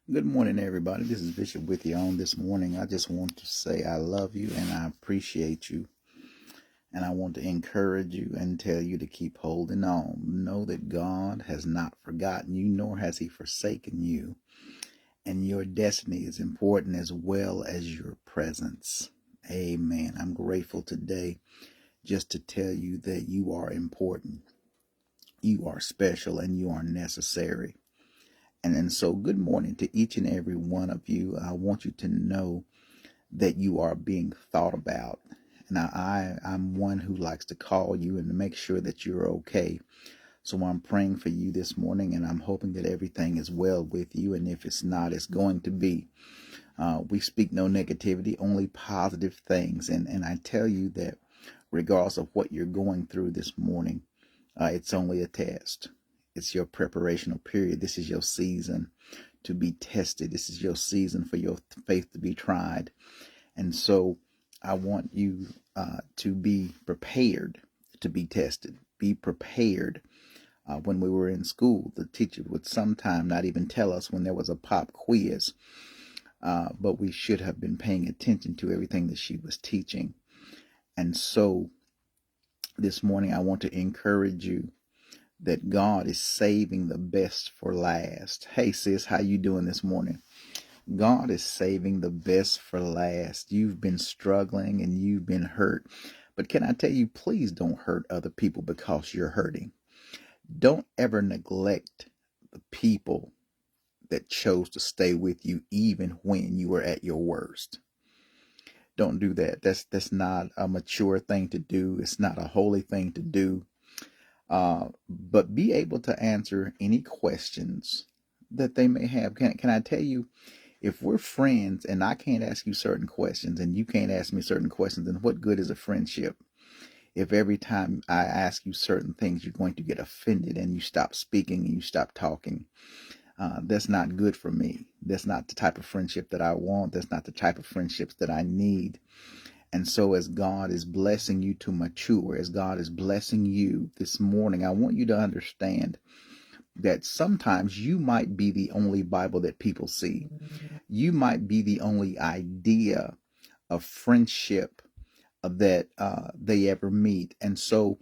Good morning, everybody. This is Bishop with you on this morning. I just want to say I love you and I appreciate you. And I want to encourage you and tell you to keep holding on. Know that God has not forgotten you, nor has He forsaken you. And your destiny is important as well as your presence. Amen. I'm grateful today just to tell you that you are important, you are special, and you are necessary. And so, good morning to each and every one of you. I want you to know that you are being thought about. Now, I'm one who likes to call you and to make sure that you're okay. So I'm praying for you this morning, and I'm hoping that everything is well with you. And if it's not, it's going to be. We speak no negativity, only positive things. And I tell you that regardless of what you're going through this morning, it's only a test. It's your preparational period. This is your season to be tested. This is your season for your faith to be tried. And so I want you to be prepared to be tested. Be prepared. When we were in school, the teacher would sometime not even tell us when there was a pop quiz, but we should have been paying attention to everything that she was teaching. And so this morning, I want to encourage you that God is saving the best for last. Hey, sis, how you doing this morning? God is saving the best for last. You've been struggling and you've been hurt. But can I tell you, please don't hurt other people because you're hurting. Don't ever neglect the people that chose to stay with you even when you were at your worst. Don't do that. That's not a mature thing to do. It's not a holy thing to do. But be able to answer any questions that they may have. Can I tell you, if we're friends and I can't ask you certain questions and you can't ask me certain questions, then what good is a friendship? If every time I ask you certain things, you're going to get offended and you stop speaking and you stop talking. That's not good for me. That's not the type of friendship that I want. That's not the type of friendships that I need. And so as God is blessing you to mature, as God is blessing you this morning, I want you to understand that sometimes you might be the only Bible that people see. You might be the only idea of friendship that they ever meet. And so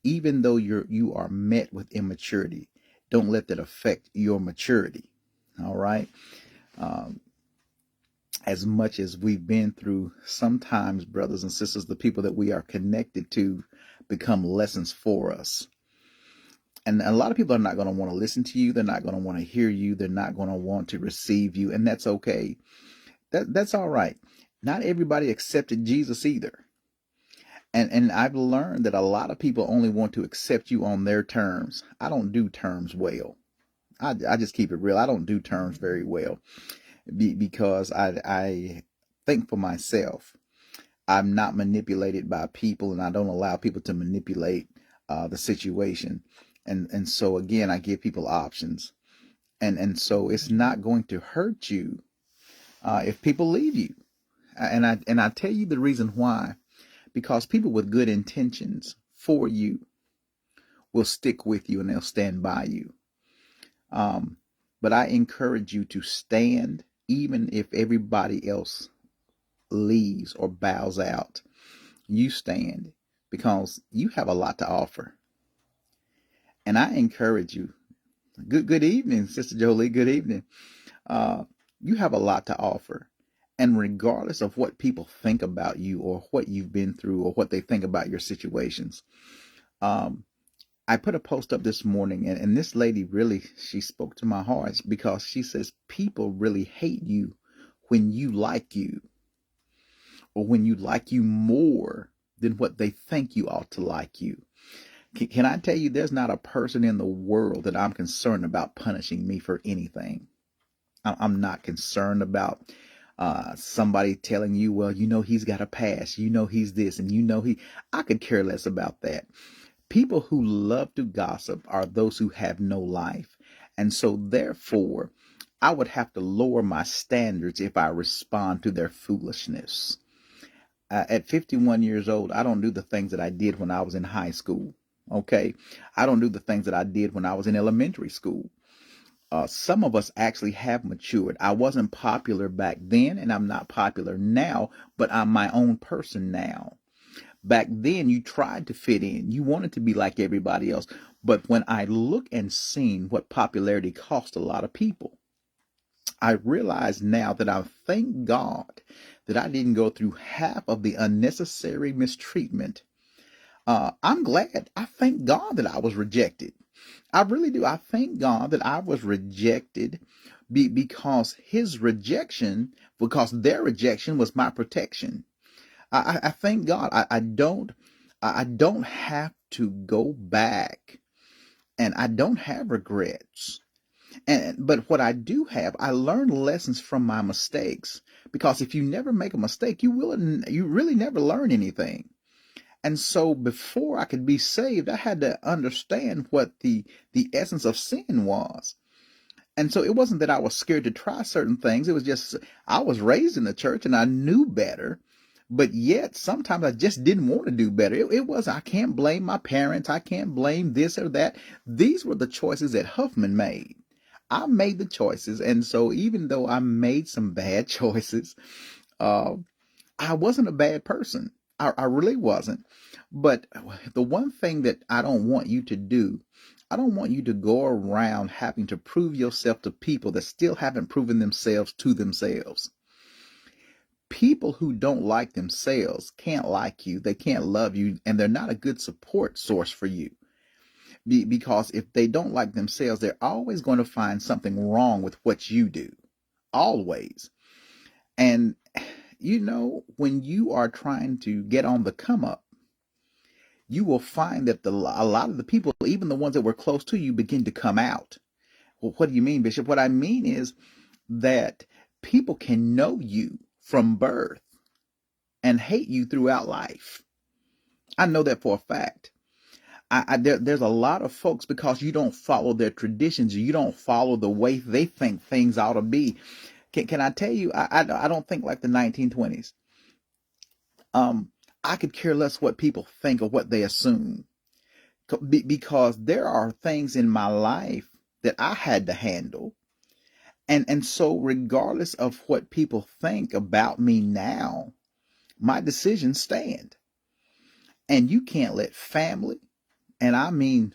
even though you are met with immaturity, don't let that affect your maturity. All right. As much as we've been through, sometimes, brothers and sisters, the people that we are connected to become lessons for us. And a lot of people are not going to want to listen to you. They're not going to want to hear you. They're not going to want to receive you. And that's okay. That's all right. Not everybody accepted Jesus either. And I've learned that a lot of people only want to accept you on their terms. I don't do terms well. I just keep it real. I don't do terms very well because I think for myself. I'm not manipulated by people, and I don't allow people to manipulate the situation. And so again, I give people options, and so it's not going to hurt you if people leave you. And I tell you the reason why, because people with good intentions for you will stick with you and they'll stand by you. But I encourage you to stand, even if everybody else leaves or bows out. You stand because you have a lot to offer. And I encourage you. Good evening, Sister Jolie. Good evening. You have a lot to offer. And regardless of what people think about you or what you've been through or what they think about your situations, I put a post up this morning, and this lady really, she spoke to my heart because she says people really hate you when you like you, or when you like you more than what they think you ought to like you. Can I tell you, there's not a person in the world that I'm concerned about punishing me for anything. I'm not concerned about somebody telling you, well, he's got a past, he's this, and I could care less about that. People who love to gossip are those who have no life. And so therefore, I would have to lower my standards if I respond to their foolishness. At 51 years old, I don't do the things that I did when I was in high school. Okay. I don't do the things that I did when I was in elementary school. some of us actually have matured. I wasn't popular back then, and I'm not popular now, but I'm my own person now. Back then, you tried to fit in. You wanted to be like everybody else. But when I look and seen what popularity cost a lot of people, I realize now that I thank God that I didn't go through half of the unnecessary mistreatment. I'm glad. I thank God that I was rejected. I really do. I thank God that I was rejected because because their rejection was my protection. I thank God. I don't have to go back, and I don't have regrets. But what I do have, I learned lessons from my mistakes, because if you never make a mistake, you really never learn anything. And so before I could be saved, I had to understand what the essence of sin was. And so it wasn't that I was scared to try certain things. It was just I was raised in the church and I knew better. But yet sometimes I just didn't want to do better. It was, I can't blame my parents. I can't blame this or that. These were the choices that Huffman made. I made the choices. And so even though I made some bad choices, uh, I wasn't a bad person. I really wasn't. But the one thing that I don't want you to do, I don't want you to go around having to prove yourself to people that still haven't proven themselves to themselves. People who don't like themselves can't like you, they can't love you, and they're not a good support source for you. Because if they don't like themselves, they're always going to find something wrong with what you do. Always. And when you are trying to get on the come up, you will find that a lot of the people, even the ones that were close to you, begin to come out. Well, what do you mean, Bishop? What I mean is that people can know you from birth and hate you throughout life. I know that for a fact. There's a lot of folks, because you don't follow their traditions, you don't follow the way they think things ought to be. Can I tell you, I don't think like the 1920s. I could care less what people think or what they assume, because there are things in my life that I had to handle. And so regardless of what people think about me now, my decisions stand. And you can't let family, and I mean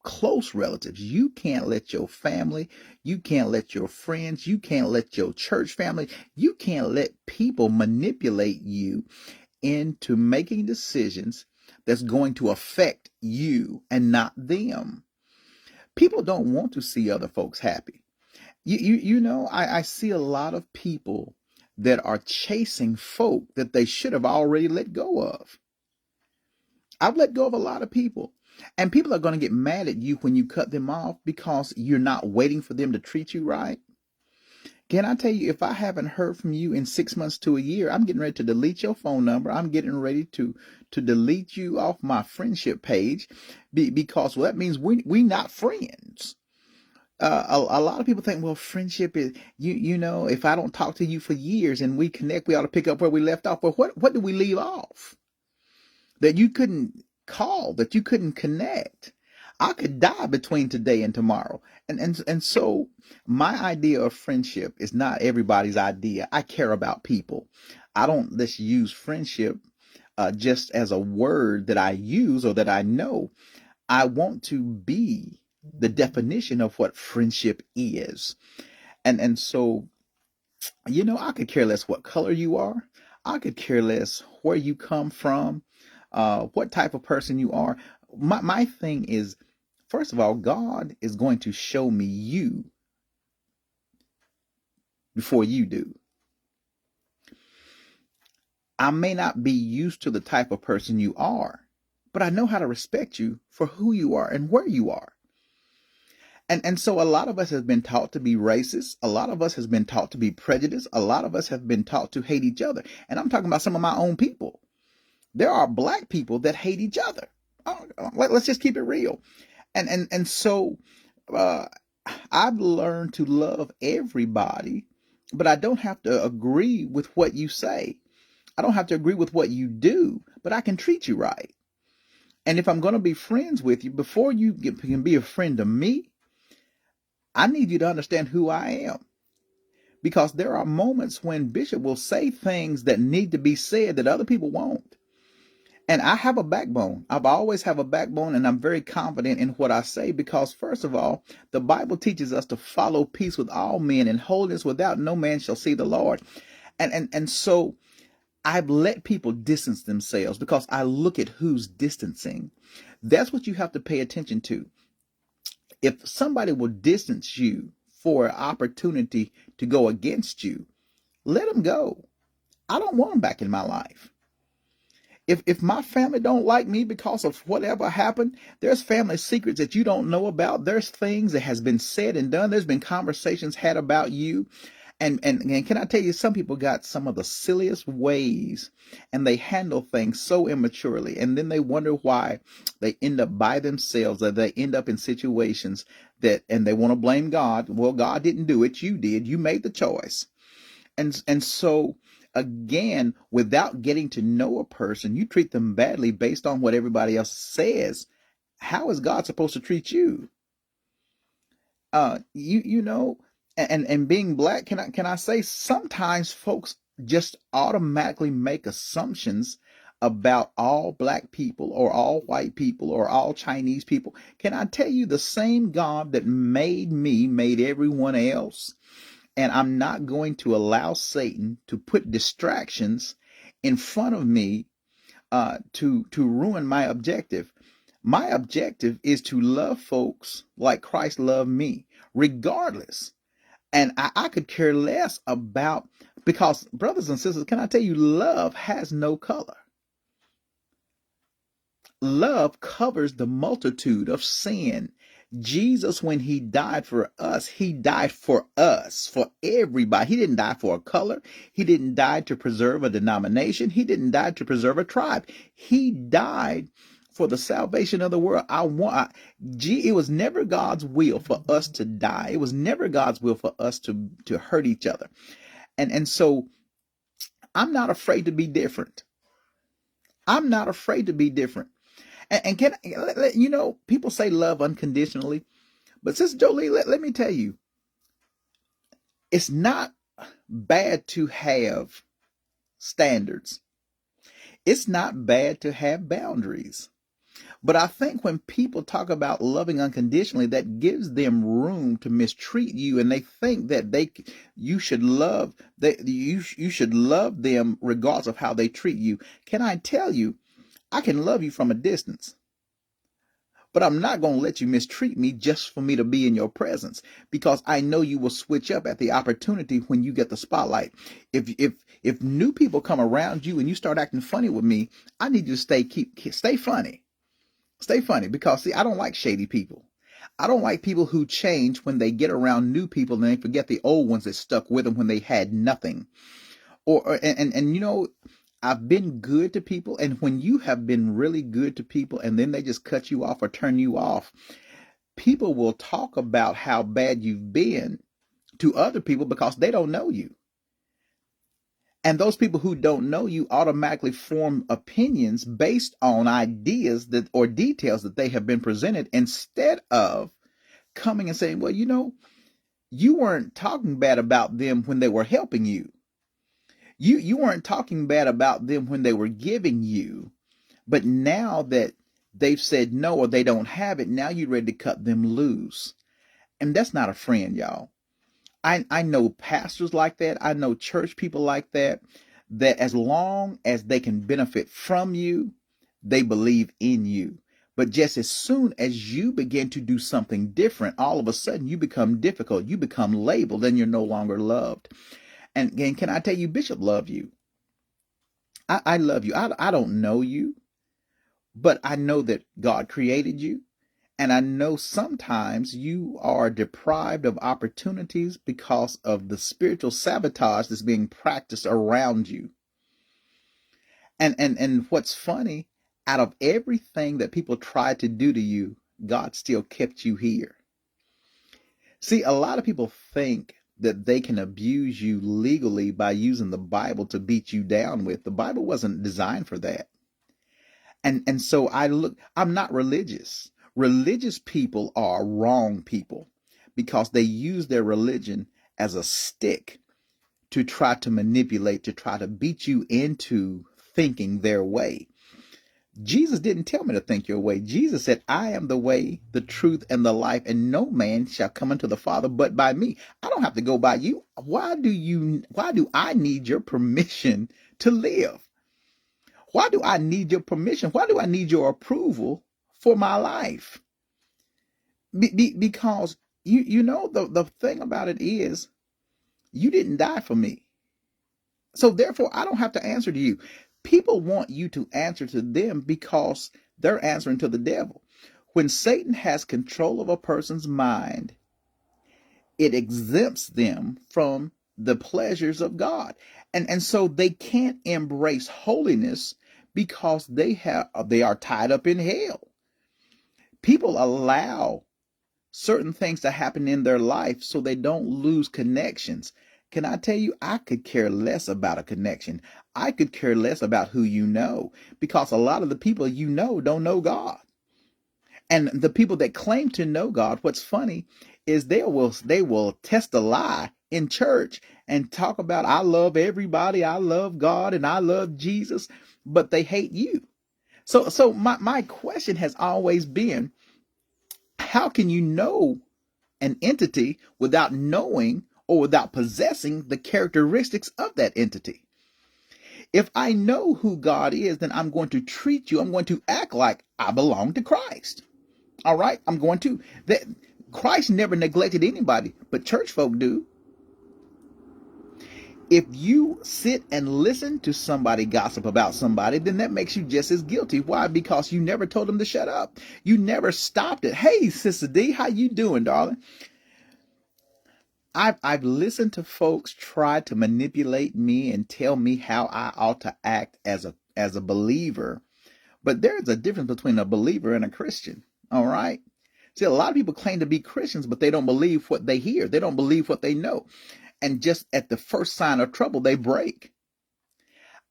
close relatives, you can't let your family, you can't let your friends, you can't let your church family, you can't let people manipulate you into making decisions that's going to affect you and not them. People don't want to see other folks happy. I see a lot of people that are chasing folk that they should have already let go of. I've let go of a lot of people. And people are going to get mad at you when you cut them off because you're not waiting for them to treat you right. Can I tell you, if I haven't heard from you in 6 months to a year, I'm getting ready to delete your phone number. I'm getting ready to delete you off my friendship page, because that means we not friends. A lot of people think, well, friendship is, if I don't talk to you for years and we connect, we ought to pick up where we left off. But what did we leave off? That you couldn't call, that you couldn't connect. I could die between today and tomorrow. And so my idea of friendship is not everybody's idea. I care about people. I don't just use friendship just as a word that I use or that I know. I want to be the definition of what friendship is. And so, I could care less what color you are. I could care less where you come from, what type of person you are. My thing is, first of all, God is going to show me you before you do. I may not be used to the type of person you are, but I know how to respect you for who you are and where you are. And so a lot of us have been taught to be racist. A lot of us has been taught to be prejudiced. A lot of us have been taught to hate each other. And I'm talking about some of my own people. There are black people that hate each other. Let's just keep it real. And so I've learned to love everybody, but I don't have to agree with what you say. I don't have to agree with what you do, but I can treat you right. And if I'm going to be friends with you, before you can be a friend to me, I need you to understand who I am. Because there are moments when Bishop will say things that need to be said that other people won't. And I have a backbone. I've always have a backbone, and I'm very confident in what I say because, first of all, the Bible teaches us to follow peace with all men and holiness without no man shall see the Lord. And so I've let people distance themselves because I look at who's distancing. That's what you have to pay attention to. If somebody will distance you for an opportunity to go against you, let them go. I don't want them back in my life. If my family don't like me because of whatever happened, there's family secrets that you don't know about. There's things that has been said and done. There's been conversations had about you. And can I tell you, some people got some of the silliest ways and they handle things so immaturely. And then they wonder why they end up by themselves, or they end up in situations and they want to blame God. Well, God didn't do it. You did. You made the choice. And so again, without getting to know a person, you treat them badly based on what everybody else says. How is God supposed to treat you? You know, and being black, can I say sometimes folks just automatically make assumptions about all black people or all white people or all Chinese people. Can I tell you, the same God that made me made everyone else? And I'm not going to allow Satan to put distractions in front of me to ruin my objective. My objective is to love folks like Christ loved me, regardless. And I could care less about, because brothers and sisters, can I tell you, love has no color. Love covers the multitude of sin. Jesus, when he died for us, for everybody. He didn't die for a color. He didn't die to preserve a denomination. He didn't die to preserve a tribe. He died for the salvation of the world. It was never God's will for us to die. It was never God's will for us to hurt each other. And so I'm not afraid to be different. I'm not afraid to be different. And can you know, people say love unconditionally, but Sister Jolie, let me tell you, it's not bad to have standards. It's not bad to have boundaries. But I think when people talk about loving unconditionally, that gives them room to mistreat you, and they think that you should love you should love them regardless of how they treat you. Can I tell you, I can love you from a distance, but I'm not going to let you mistreat me just for me to be in your presence, because I know you will switch up at the opportunity when you get the spotlight. If new people come around you and you start acting funny with me, I need you to stay funny. Stay funny, because see, I don't like shady people. I don't like people who change when they get around new people and they forget the old ones that stuck with them when they had nothing. And you know, I've been good to people, and when you have been really good to people and then they just cut you off or turn you off, people will talk about how bad you've been to other people because they don't know you. And those people who don't know you automatically form opinions based on ideas that or details that they have been presented, instead of coming and saying, well, you know, you weren't talking bad about them when they were helping you. You weren't talking bad about them when they were giving you, but now that they've said no or they don't have it, now you're ready to cut them loose. And that's not a friend, y'all. I know pastors like that. I know church people like that as long as they can benefit from you, they believe in you. But just as soon as you begin to do something different, all of a sudden you become difficult. You become labeled and you're no longer loved. And can I tell you, Bishop love you. I love you. I don't know you, but I know that God created you. And I know sometimes you are deprived of opportunities because of the spiritual sabotage that's being practiced around you. And what's funny, out of everything that people tried to do to you, God still kept you here. See, a lot of people think that they can abuse you legally by using the Bible to beat you down with. The Bible wasn't designed for that. And so I'm not religious. Religious people are wrong people, because they use their religion as a stick to try to manipulate, to try to beat you into thinking their way. Jesus didn't tell me to think your way. Jesus said, I am the way, the truth, and the life, and no man shall come unto the Father but by me. I don't have to go by you. Why do I need your permission to live? Why do I need your permission? Why do I need your approval for my life? Because you know the thing about it is you didn't die for me. So therefore, I don't have to answer to you. People want you to answer to them because they're answering to the devil. When Satan has control of a person's mind, it exempts them from the pleasures of God. And so they can't embrace holiness because they are tied up in hell. People allow certain things to happen in their life so they don't lose connections. Can I tell you, I could care less about a connection. I could care less about who you know, because a lot of the people you know don't know God. And the people that claim to know God, what's funny is they will test a lie in church and talk about, I love everybody, I love God, and I love Jesus, but they hate you. So my question has always been, how can you know an entity without knowing or without possessing the characteristics of that entity? If I know who God is, then I'm going to treat you, I'm going to act like I belong to Christ. All right? I'm going to. Christ never neglected anybody, but church folk do. If you sit and listen to somebody gossip about somebody, then that makes you just as guilty. Why? Because you never told them to shut up. You never stopped it. Hey, Sister D, how you doing, darling? I've listened to folks try to manipulate me and tell me how I ought to act as a believer. But there's a difference between a believer and a Christian. All right? See, a lot of people claim to be Christians, but they don't believe what they hear. They don't believe what they know. And just at the first sign of trouble, they break.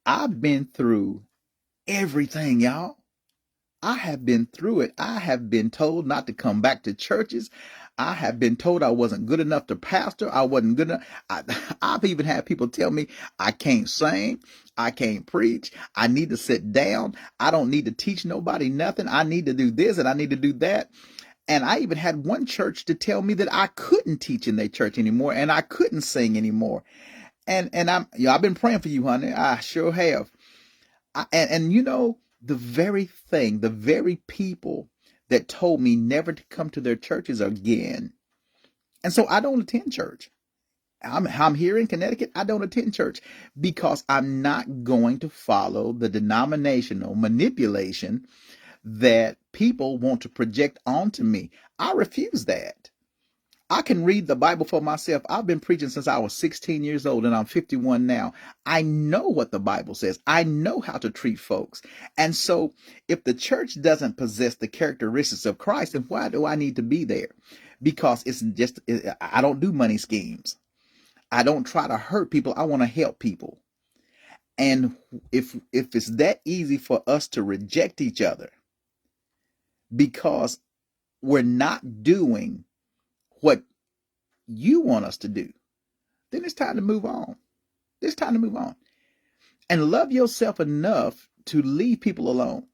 I've been through everything, y'all. I have been through it. I have been told not to come back to churches. I have been told I wasn't good enough to pastor. I wasn't good enough. I've even had people tell me I can't sing. I can't preach. I need to sit down. I don't need to teach nobody nothing. I need to do this and I need to do that. And I even had one church to tell me that I couldn't teach in their church anymore and I couldn't sing anymore. And I've been praying for you, honey. I sure have. And you know, the very people that told me never to come to their churches again. And so I don't attend church. I'm here in Connecticut. I don't attend church because I'm not going to follow the denominational manipulation that people want to project onto me. I refuse that. I can read the Bible for myself. I've been preaching since I was 16 years old and I'm 51 now. I know what the Bible says. I know how to treat folks. And so if the church doesn't possess the characteristics of Christ, then why do I need to be there? Because I don't do money schemes. I don't try to hurt people. I want to help people. And if it's that easy for us to reject each other because we're not doing what you want us to do, then it's time to move on. It's time to move on. And love yourself enough to leave people alone.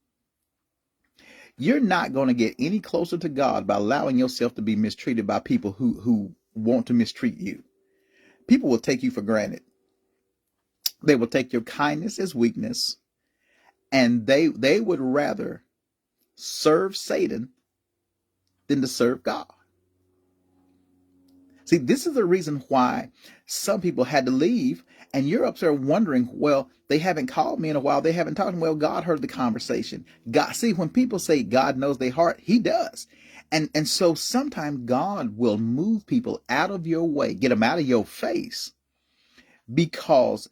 You're not going to get any closer to God by allowing yourself to be mistreated by people who want to mistreat you. People will take you for granted. They will take your kindness as weakness, and they would rather serve Satan than to serve God. See, this is the reason why some people had to leave, and you're up there wondering, well, they haven't called me in a while. They haven't talked. Well, God heard the conversation. God, see, when people say God knows their heart, he does. And so sometimes God will move people out of your way, get them out of your face, because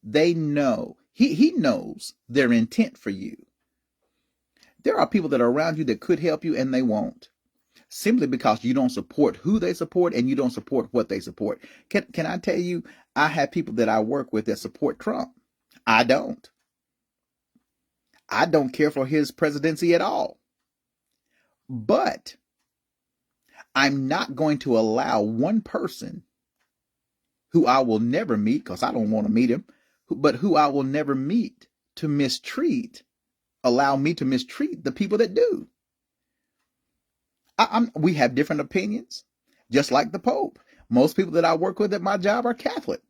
they know, he knows their intent for you. There are people that are around you that could help you and they won't, simply because you don't support who they support and you don't support what they support. Can I tell you, I have people that I work with that support Trump. I don't. I don't care for his presidency at all. But I'm not going to allow one person who I will never meet, because I don't want to meet him, but who I will never meet, to allow me to mistreat the people that do. We have different opinions, just like the Pope. Most people that I work with at my job are Catholic.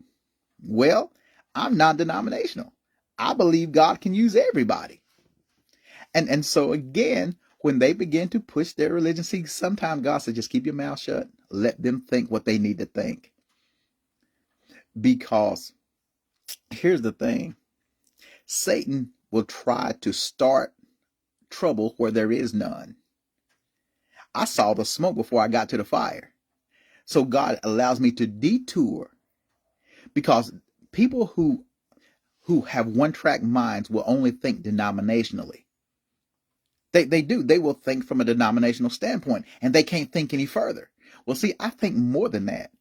Well, I'm non-denominational. I believe God can use everybody. And so again, when they begin to push their religion, see, sometimes God says, just keep your mouth shut. Let them think what they need to think. Because here's the thing. Satan will try to start trouble where there is none. I saw the smoke before I got to the fire. So God allows me to detour, because people who have one-track minds will only think denominationally. They do. They will think from a denominational standpoint, and they can't think any further. Well, see, I think more than that.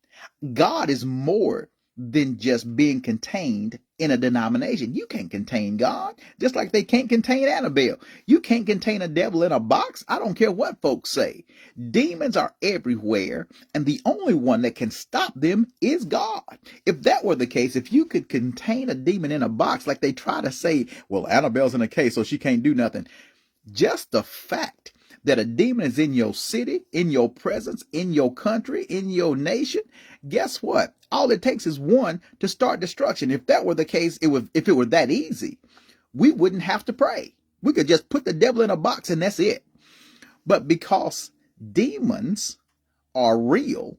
God is more than just being contained in a denomination. You can't contain God, just like they can't contain Annabelle. You can't contain a devil in a box. I don't care what folks say. Demons are everywhere, and the only one that can stop them is God. If that were the case, if you could contain a demon in a box, like they try to say, well, Annabelle's in a case, so she can't do nothing. Just the fact that a demon is in your city, in your presence, in your country, in your nation, guess what? All it takes is one to start destruction. If that were the case, if it were that easy, we wouldn't have to pray. We could just put the devil in a box and that's it. But because demons are real,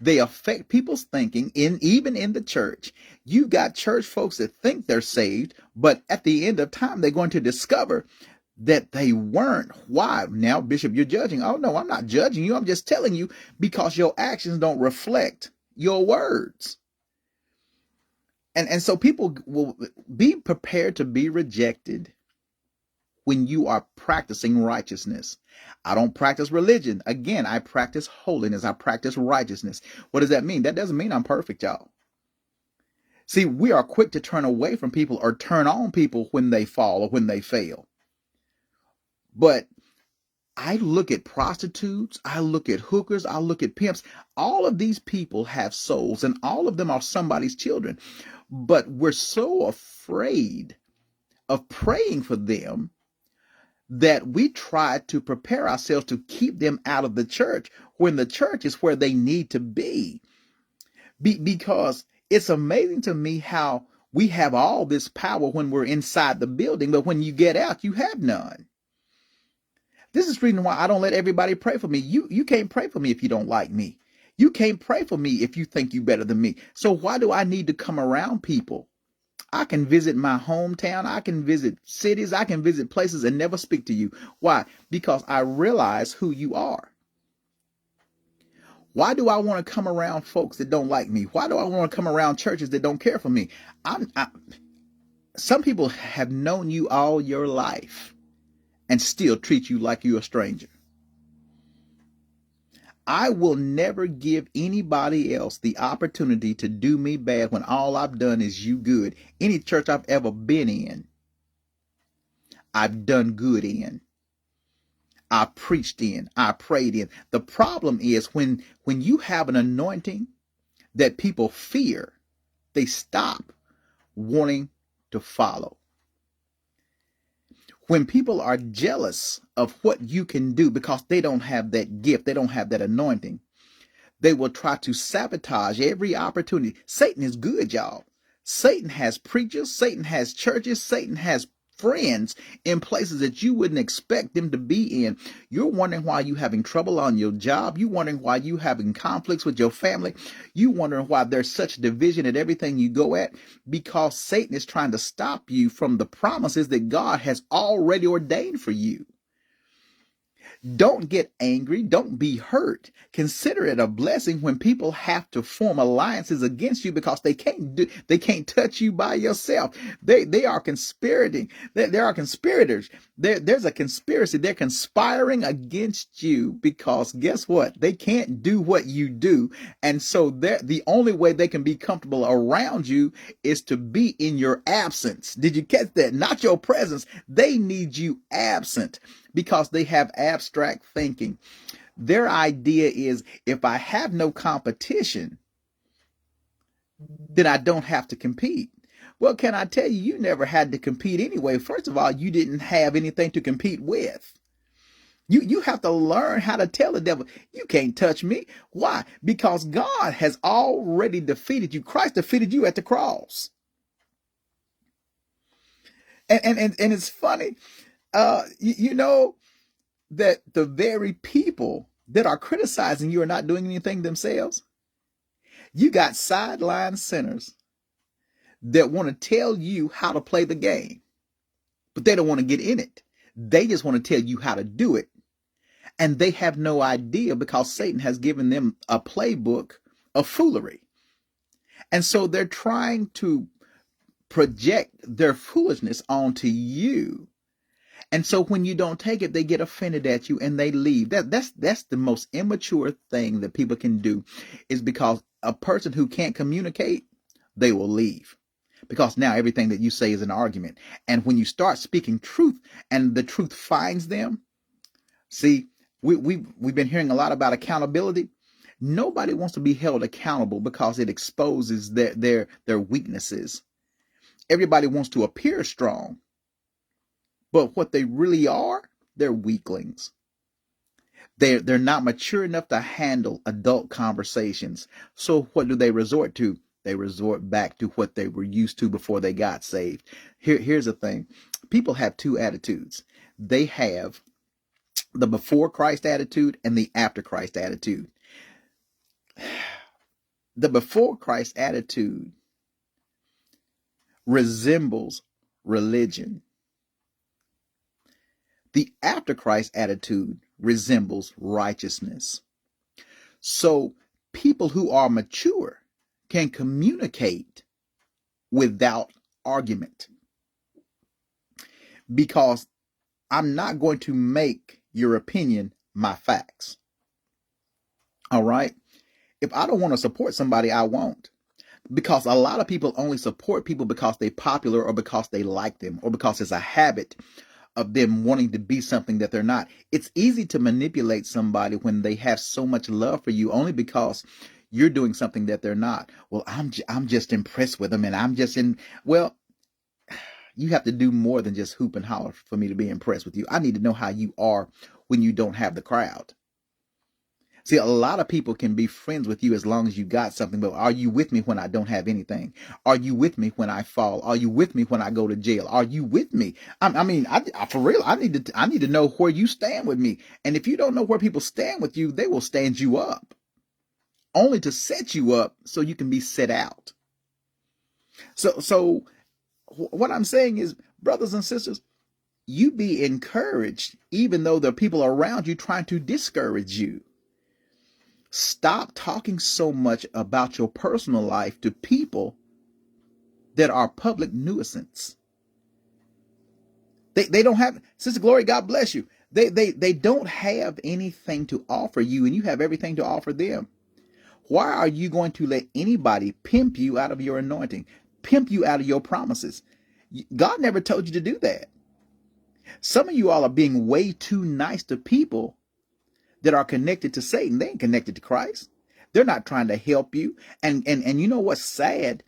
they affect people's thinking, even in the church. You got church folks that think they're saved, but at the end of time, they're going to discover that they weren't. Why? Now, Bishop, you're judging. Oh, no, I'm not judging you. I'm just telling you, because your actions don't reflect your words. And so people will be prepared to be rejected when you are practicing righteousness. I don't practice religion. Again, I practice holiness. I practice righteousness. What does that mean? That doesn't mean I'm perfect, y'all. See, we are quick to turn away from people or turn on people when they fall or when they fail. But I look at prostitutes, I look at hookers, I look at pimps. All of these people have souls, and all of them are somebody's children. But we're so afraid of praying for them that we try to prepare ourselves to keep them out of the church, when the church is where they need to be. Because it's amazing to me how we have all this power when we're inside the building, but when you get out, you have none. This is the reason why I don't let everybody pray for me. You can't pray for me if you don't like me. You can't pray for me if you think you're better than me. So why do I need to come around people? I can visit my hometown. I can visit cities. I can visit places and never speak to you. Why? Because I realize who you are. Why do I want to come around folks that don't like me? Why do I want to come around churches that don't care for me? Some people have known you all your life and still treat you like you're a stranger. I will never give anybody else the opportunity to do me bad when all I've done is you good. Any church I've ever been in, I've done good in. I preached in. I prayed in. The problem is when you have an anointing that people fear, they stop wanting to follow. When people are jealous of what you can do because they don't have that gift, they don't have that anointing, they will try to sabotage every opportunity. Satan is good, y'all. Satan has preachers, Satan has churches, Satan has friends in places that you wouldn't expect them to be in. You're wondering why you're having trouble on your job. You're wondering why you're having conflicts with your family. You're wondering why there's such division at everything you go at, because Satan is trying to stop you from the promises that God has already ordained for you. Don't get angry. Don't be hurt. Consider it a blessing when people have to form alliances against you because they can't touch you by yourself. They are conspirating. There are conspirators. There's a conspiracy. They're conspiring against you because guess what? They can't do what you do. And so the only way they can be comfortable around you is to be in your absence. Did you catch that? Not your presence. They need you absent, because they have abstract thinking. Their idea is if I have no competition, then I don't have to compete. Well, can I tell you, you never had to compete anyway. First of all, you didn't have anything to compete with. You have to learn how to tell the devil, you can't touch me. Why? Because God has already defeated you. Christ defeated you at the cross. And it's funny, you know that the very people that are criticizing you are not doing anything themselves. You got sideline sinners that want to tell you how to play the game, but they don't want to get in it. They just want to tell you how to do it. And they have no idea because Satan has given them a playbook of foolery. And so they're trying to project their foolishness onto you. And so when you don't take it, they get offended at you and they leave. That's the most immature thing that people can do, is because a person who can't communicate, they will leave. Because now everything that you say is an argument. And when you start speaking truth and the truth finds them, see, we've been hearing a lot about accountability. Nobody wants to be held accountable because it exposes their weaknesses. Everybody wants to appear strong, but what they really are, they're weaklings. They're not mature enough to handle adult conversations. So what do they resort to? They resort back to what they were used to before they got saved. Here's the thing. People have two attitudes. They have the before Christ attitude and the after Christ attitude. The before Christ attitude resembles religion. The after Christ attitude resembles righteousness. So people who are mature can communicate without argument, because I'm not going to make your opinion my facts. All right? If I don't want to support somebody, I won't. Because a lot of people only support people because they're popular or because they like them or because it's a habit of them wanting to be something that they're not. It's easy to manipulate somebody when they have so much love for you only because you're doing something that they're not. Well, I'm just impressed with them, and I'm just in. Well, you have to do more than just hoop and holler for me to be impressed with you. I need to know how you are when you don't have the crowd. See, a lot of people can be friends with you as long as you got something, but are you with me when I don't have anything? Are you with me when I fall? Are you with me when I go to jail? Are you with me? For real, I need to know where you stand with me. And if you don't know where people stand with you, they will stand you up, only to set you up so you can be set out. So what I'm saying is, brothers and sisters, you be encouraged, even though there are people around you trying to discourage you. Stop talking so much about your personal life to people that are public nuisance. They don't have, Sister Glory, God bless you. They don't have anything to offer you, and you have everything to offer them. Why are you going to let anybody pimp you out of your anointing, pimp you out of your promises? God never told you to do that. Some of you all are being way too nice to people that are connected to Satan. They ain't connected to Christ. They're not trying to help you. And you know what's sad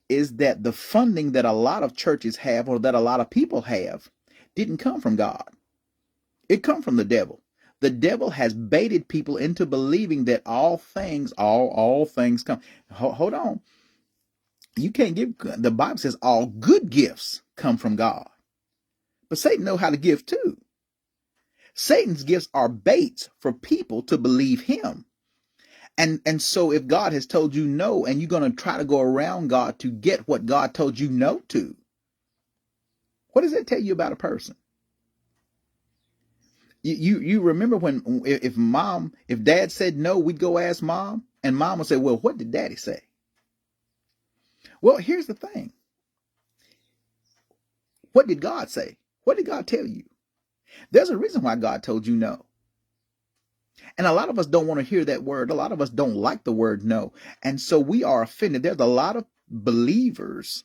is that the funding that a lot of churches have, or that a lot of people have, didn't come from God. It come from the devil. The devil has baited people into believing that all things come. Hold on. You can't give, the Bible says all good gifts come from God. But Satan knows how to give too. Satan's gifts are baits for people to believe him. And so if God has told you no, and you're going to try to go around God to get what God told you no to, what does that tell you about a person? You remember when, if dad said no, we'd go ask mom, and mom would say, well, what did daddy say? Well, here's the thing. What did God say? What did God tell you? There's a reason why God told you no. And a lot of us don't want to hear that word. A lot of us don't like the word no. And so we are offended. There's a lot of believers,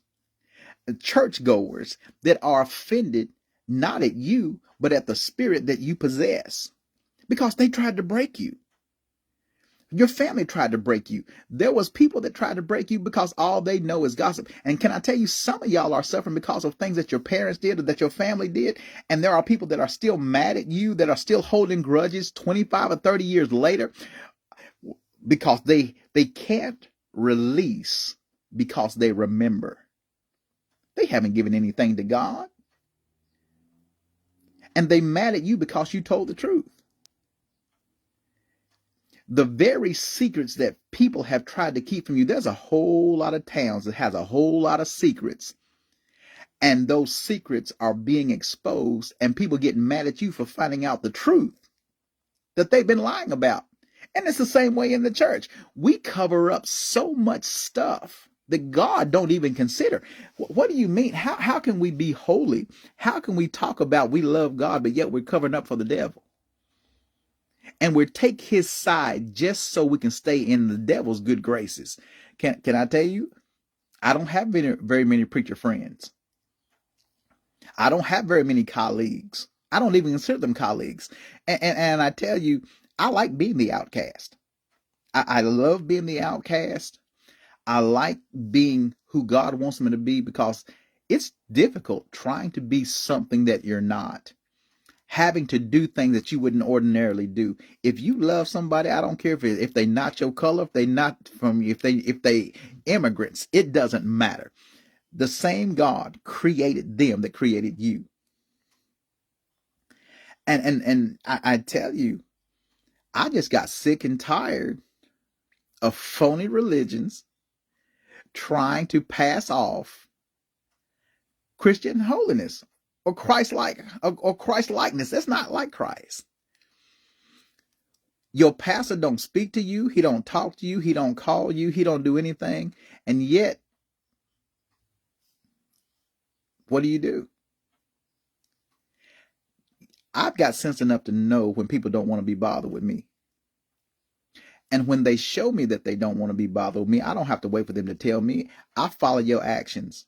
churchgoers, that are offended, not at you, but at the spirit that you possess. because they tried to break you. Your family tried to break you. There was people that tried to break you because all they know is gossip. And can I tell you, some of y'all are suffering because of things that your parents did or that your family did. And there are people that are still mad at you, that are still holding grudges 25 or 30 years later because they can't release because they remember. They haven't given anything to God. And they mad at you because you told the truth. The very secrets that people have tried to keep from you, there's a whole lot of towns that has a whole lot of secrets. And those secrets are being exposed, and people get mad at you for finding out the truth that they've been lying about. And it's the same way in the church. We cover up so much stuff that God don't even consider. What do you mean? How can we be holy? How can we talk about we love God, but yet we're covering up for the devil? And we take his side just so we can stay in the devil's good graces. Can I tell you? I don't have very many preacher friends. I don't have very many colleagues. I don't even consider them colleagues. And I tell you, I like being the outcast. I love being the outcast. I like being who God wants me to be because it's difficult trying to be something that you're not. Having to do things that you wouldn't ordinarily do. If you love somebody, I don't care if they not your color, if they not from if they immigrants, it doesn't matter. The same God created them that created you. And I tell you, I just got sick and tired of phony religions trying to pass off Christian holiness or Christ-like or Christ-likeness. That's not like Christ. Your pastor don't speak to you. He don't talk to you. He don't call you. He don't do anything. And yet, what do? I've got sense enough to know when people don't want to be bothered with me. And when they show me that they don't want to be bothered with me, I don't have to wait for them to tell me. I follow your actions.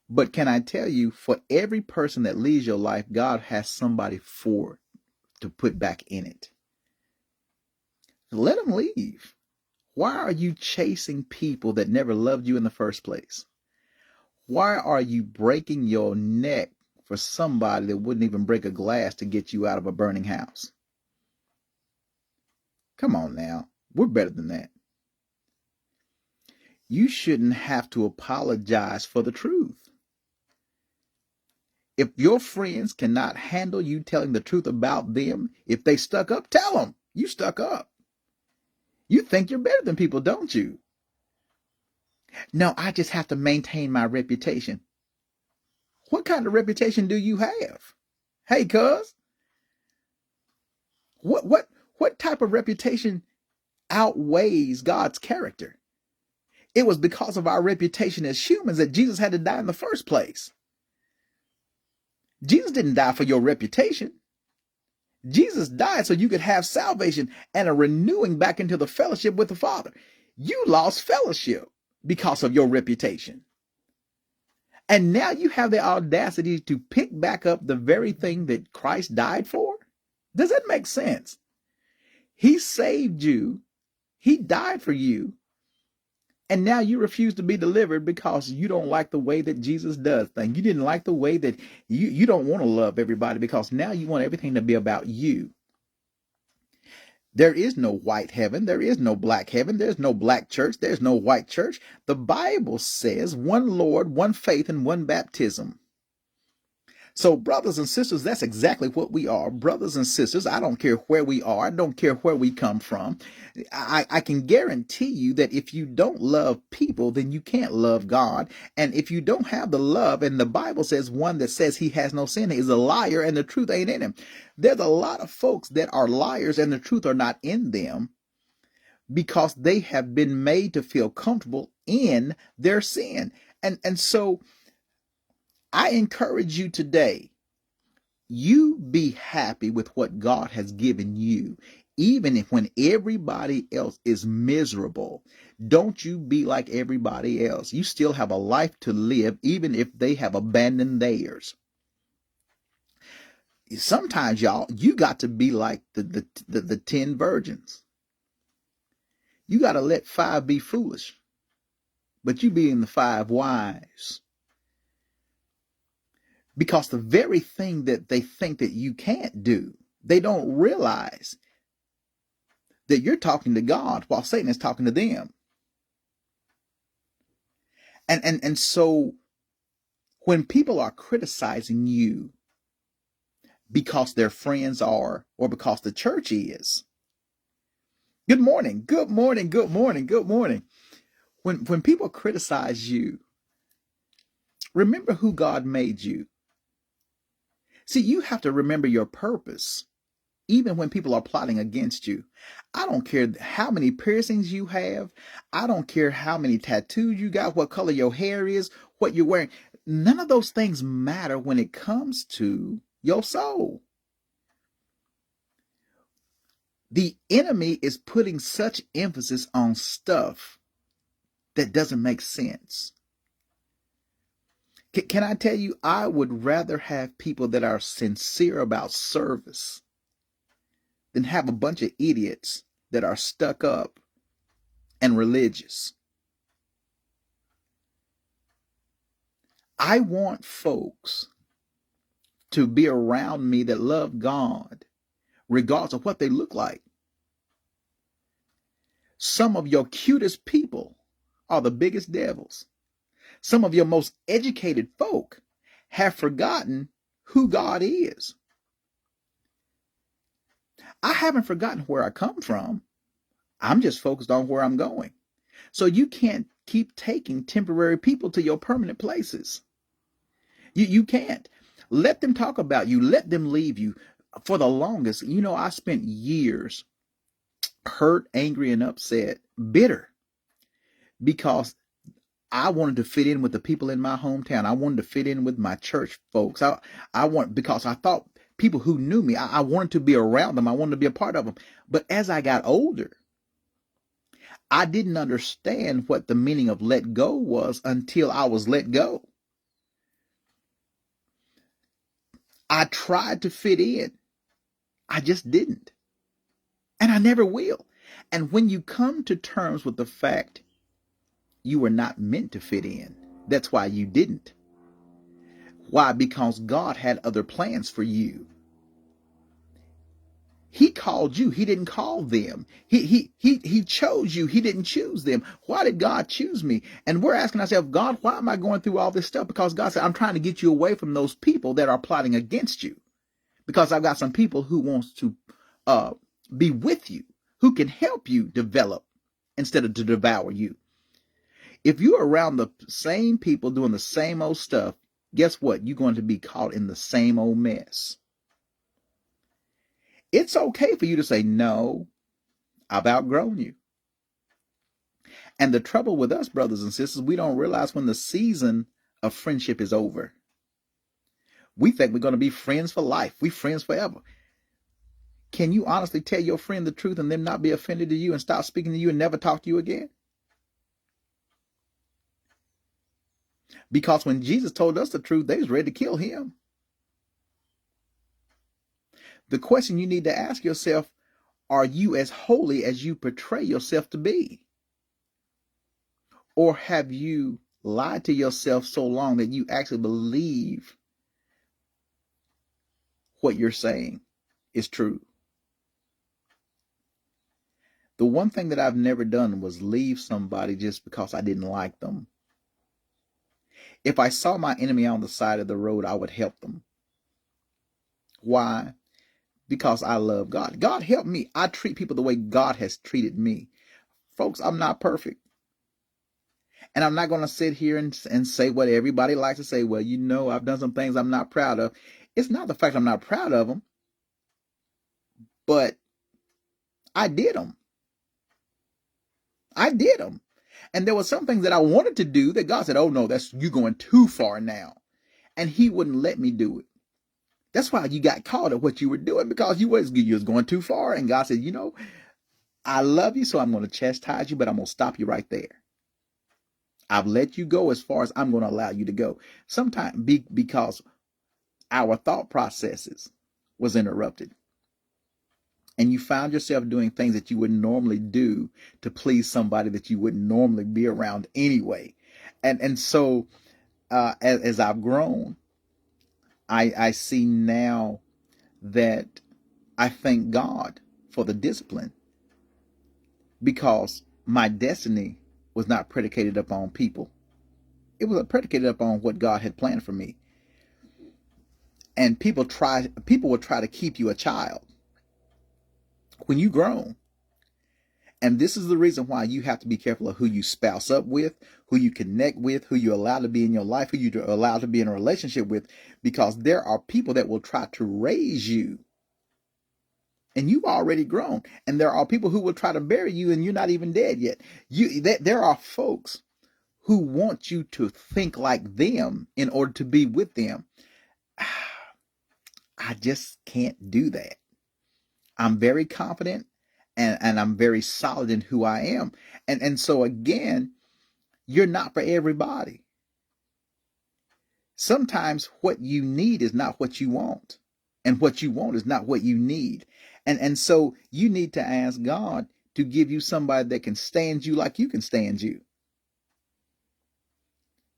But can I tell you, for every person that leaves your life, God has somebody to put back in it. Let them leave. Why are you chasing people that never loved you in the first place? Why are you breaking your neck for somebody that wouldn't even break a glass to get you out of a burning house? Come on now. We're better than that. You shouldn't have to apologize for the truth. If your friends cannot handle you telling the truth about them, if they stuck up, tell them you stuck up. You think you're better than people, don't you? No, I just have to maintain my reputation. What kind of reputation do you have? Hey, cuz, what type of reputation outweighs God's character? It was because of our reputation as humans that Jesus had to die in the first place. Jesus didn't die for your reputation. Jesus died so you could have salvation and a renewing back into the fellowship with the Father. You lost fellowship because of your reputation. And now you have the audacity to pick back up the very thing that Christ died for? Does that make sense? He saved you. He died for you. And now you refuse to be delivered because you don't like the way that Jesus does things. You didn't like the way that you don't want to love everybody because now you want everything to be about you. There is no white heaven. There is no black heaven. There's no black church. There's no white church. The Bible says one Lord, one faith, and one baptism. So brothers and sisters, that's exactly what we are. Brothers and sisters, I don't care where we are. I don't care where we come from. I can guarantee you that if you don't love people, then you can't love God. And if you don't have the love, and the Bible says one that says he has no sin is a liar and the truth ain't in him. There's a lot of folks that are liars and the truth are not in them because they have been made to feel comfortable in their sin. And so I encourage you today, you be happy with what God has given you, even if when everybody else is miserable. Don't you be like everybody else. You still have a life to live, even if they have abandoned theirs. Sometimes, y'all, you got to be like the 10 virgins. You got to let 5 be foolish, but you being the 5 wise. Because the very thing that they think that you can't do, they don't realize that you're talking to God while Satan is talking to them. And so when people are criticizing you because their friends are, or because the church is, good morning, good morning, good morning, good morning. When people criticize you, remember who God made you. See, you have to remember your purpose, even when people are plotting against you. I don't care how many piercings you have. I don't care how many tattoos you got, what color your hair is, what you're wearing. None of those things matter when it comes to your soul. The enemy is putting such emphasis on stuff that doesn't make sense. Can I tell you, I would rather have people that are sincere about service than have a bunch of idiots that are stuck up and religious. I want folks to be around me that love God, regardless of what they look like. Some of your cutest people are the biggest devils. Some of your most educated folk have forgotten who God is. I haven't forgotten where I come from. I'm just focused on where I'm going. So you can't keep taking temporary people to your permanent places. You can't. Let them talk about you. Let them leave you. For the longest, I spent years hurt, angry, and upset, bitter, because I wanted to fit in with the people in my hometown. I wanted to fit in with my church folks. Because I thought people who knew me, I wanted to be around them. I wanted to be a part of them. But as I got older, I didn't understand what the meaning of let go was until I was let go. I tried to fit in. I just didn't. And I never will. And when you come to terms with the fact you were not meant to fit in, that's why you didn't. Why? Because God had other plans for you. He called you. He didn't call them. He chose you. He didn't choose them. Why did God choose me? And we're asking ourselves, God, why am I going through all this stuff? Because God said, I'm trying to get you away from those people that are plotting against you. Because I've got some people who wants to be with you, who can help you develop instead of to devour you. If you're around the same people doing the same old stuff, guess what? You're going to be caught in the same old mess. It's okay for you to say, no, I've outgrown you. And the trouble with us, brothers and sisters, we don't realize when the season of friendship is over. We think we're going to be friends for life. We friends forever. Can you honestly tell your friend the truth and them not be offended to you and stop speaking to you and never talk to you again? Because when Jesus told us the truth, they was ready to kill him. The question you need to ask yourself, are you as holy as you portray yourself to be? Or have you lied to yourself so long that you actually believe what you're saying is true? The one thing that I've never done was leave somebody just because I didn't like them. If I saw my enemy on the side of the road, I would help them. Why? Because I love God. God help me. I treat people the way God has treated me. Folks, I'm not perfect. And I'm not going to sit here and say what everybody likes to say. Well, I've done some things I'm not proud of. It's not the fact I'm not proud of them, but I did them. I did them. And there were some things that I wanted to do that God said, oh no, you're going too far now. And he wouldn't let me do it. That's why you got caught at what you were doing, because you was going too far. And God said, I love you, so I'm going to chastise you, but I'm going to stop you right there. I've let you go as far as I'm going to allow you to go. Sometimes because our thought processes was interrupted. And you found yourself doing things that you wouldn't normally do to please somebody that you wouldn't normally be around anyway. And so as I've grown, I see now that I thank God for the discipline, because my destiny was not predicated upon people. It was predicated upon what God had planned for me. And people will try to keep you a child when you grown. And this is the reason why you have to be careful of who you spouse up with, who you connect with, who you allow to be in your life, who you allow to be in a relationship with, because there are people that will try to raise you. And you've already grown. And there are people who will try to bury you and you're not even dead yet. There are folks who want you to think like them in order to be with them. I just can't do that. I'm very confident and I'm very solid in who I am. And so again, you're not for everybody. Sometimes what you need is not what you want. And what you want is not what you need. And so you need to ask God to give you somebody that can stand you like you can stand you.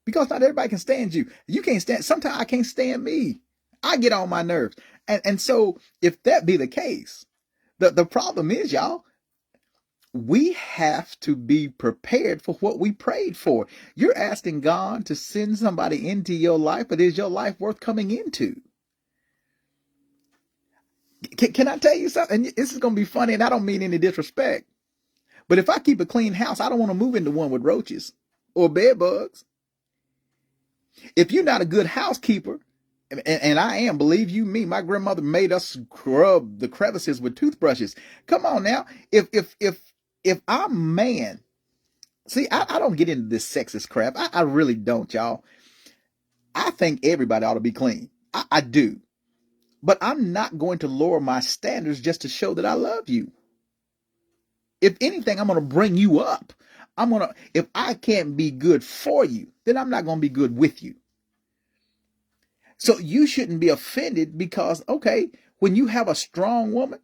Because not everybody can stand you. You can't stand, sometimes I can't stand me. I get on my nerves. And so if that be the case, the problem is, y'all, we have to be prepared for what we prayed for. You're asking God to send somebody into your life, but is your life worth coming into? Can I tell you something? And this is going to be funny, and I don't mean any disrespect. But if I keep a clean house, I don't want to move into one with roaches or bed bugs. If you're not a good housekeeper, and I am, believe you me, my grandmother made us scrub the crevices with toothbrushes. Come on now. If I'm a man, see, I don't get into this sexist crap. I really don't, y'all. I think everybody ought to be clean. I do. But I'm not going to lower my standards just to show that I love you. If anything, I'm going to bring you up. If I can't be good for you, then I'm not going to be good with you. So you shouldn't be offended because, okay, when you have a strong woman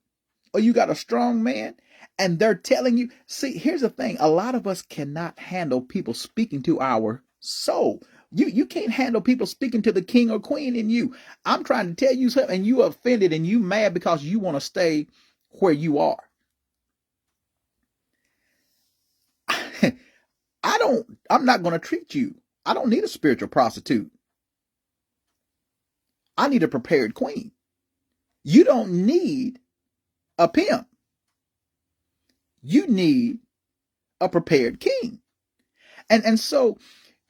or you got a strong man and they're telling you, see, here's the thing. A lot of us cannot handle people speaking to our soul. You can't handle people speaking to the king or queen in you. I'm trying to tell you something and you are offended and you mad because you want to stay where you are. I'm not going to treat you. I don't need a spiritual prostitute. I need a prepared queen. You don't need a pimp. You need a prepared king. And so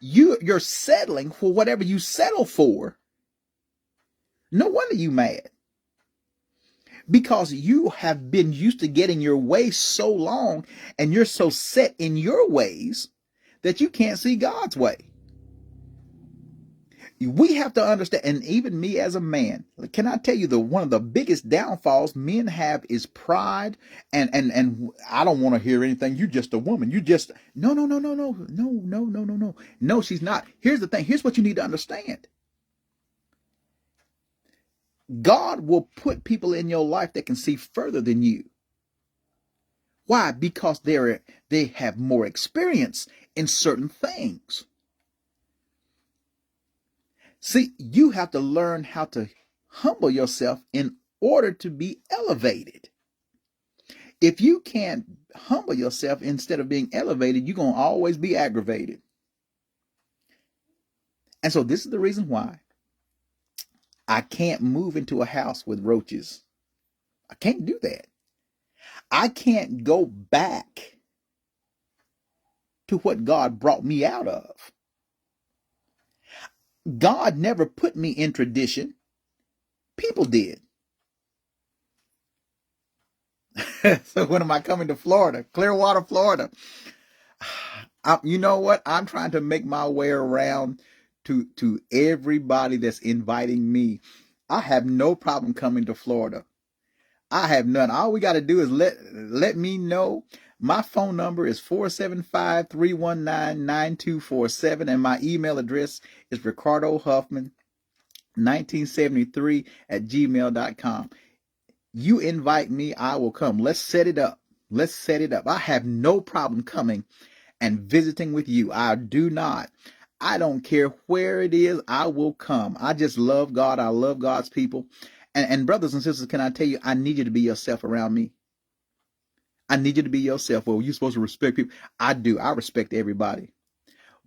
you're settling for whatever you settle for. No wonder you mad. Because you have been used to getting your way so long and you're so set in your ways that you can't see God's way. We have to understand, and even me as a man, can I tell you one of the biggest downfalls men have is pride, and I don't want to hear anything. You just a woman. You just no. No, she's not. Here's the thing. Here's what you need to understand. God will put people in your life that can see further than you. Why? Because they have more experience in certain things. See, you have to learn how to humble yourself in order to be elevated. If you can't humble yourself instead of being elevated, you're going to always be aggravated. And so this is the reason why I can't move into a house with roaches. I can't do that. I can't go back to what God brought me out of. God never put me in tradition. People did. So when am I coming to Florida? Clearwater, Florida. You know what? I'm trying to make my way around to everybody that's inviting me. I have no problem coming to Florida. I have none. All we got to do is let me know. My phone number is 475-319-9247, and my email address is Ricardo Huffman 1973 at gmail.com. You invite me, I will come. Let's set it up. Let's set it up. I have no problem coming and visiting with you. I do not. I don't care where it is. I will come. I just love God. I love God's people. And brothers and sisters, can I tell you, I need you to be yourself around me. I need you to be yourself. Well, you're supposed to respect people. I do. I respect everybody.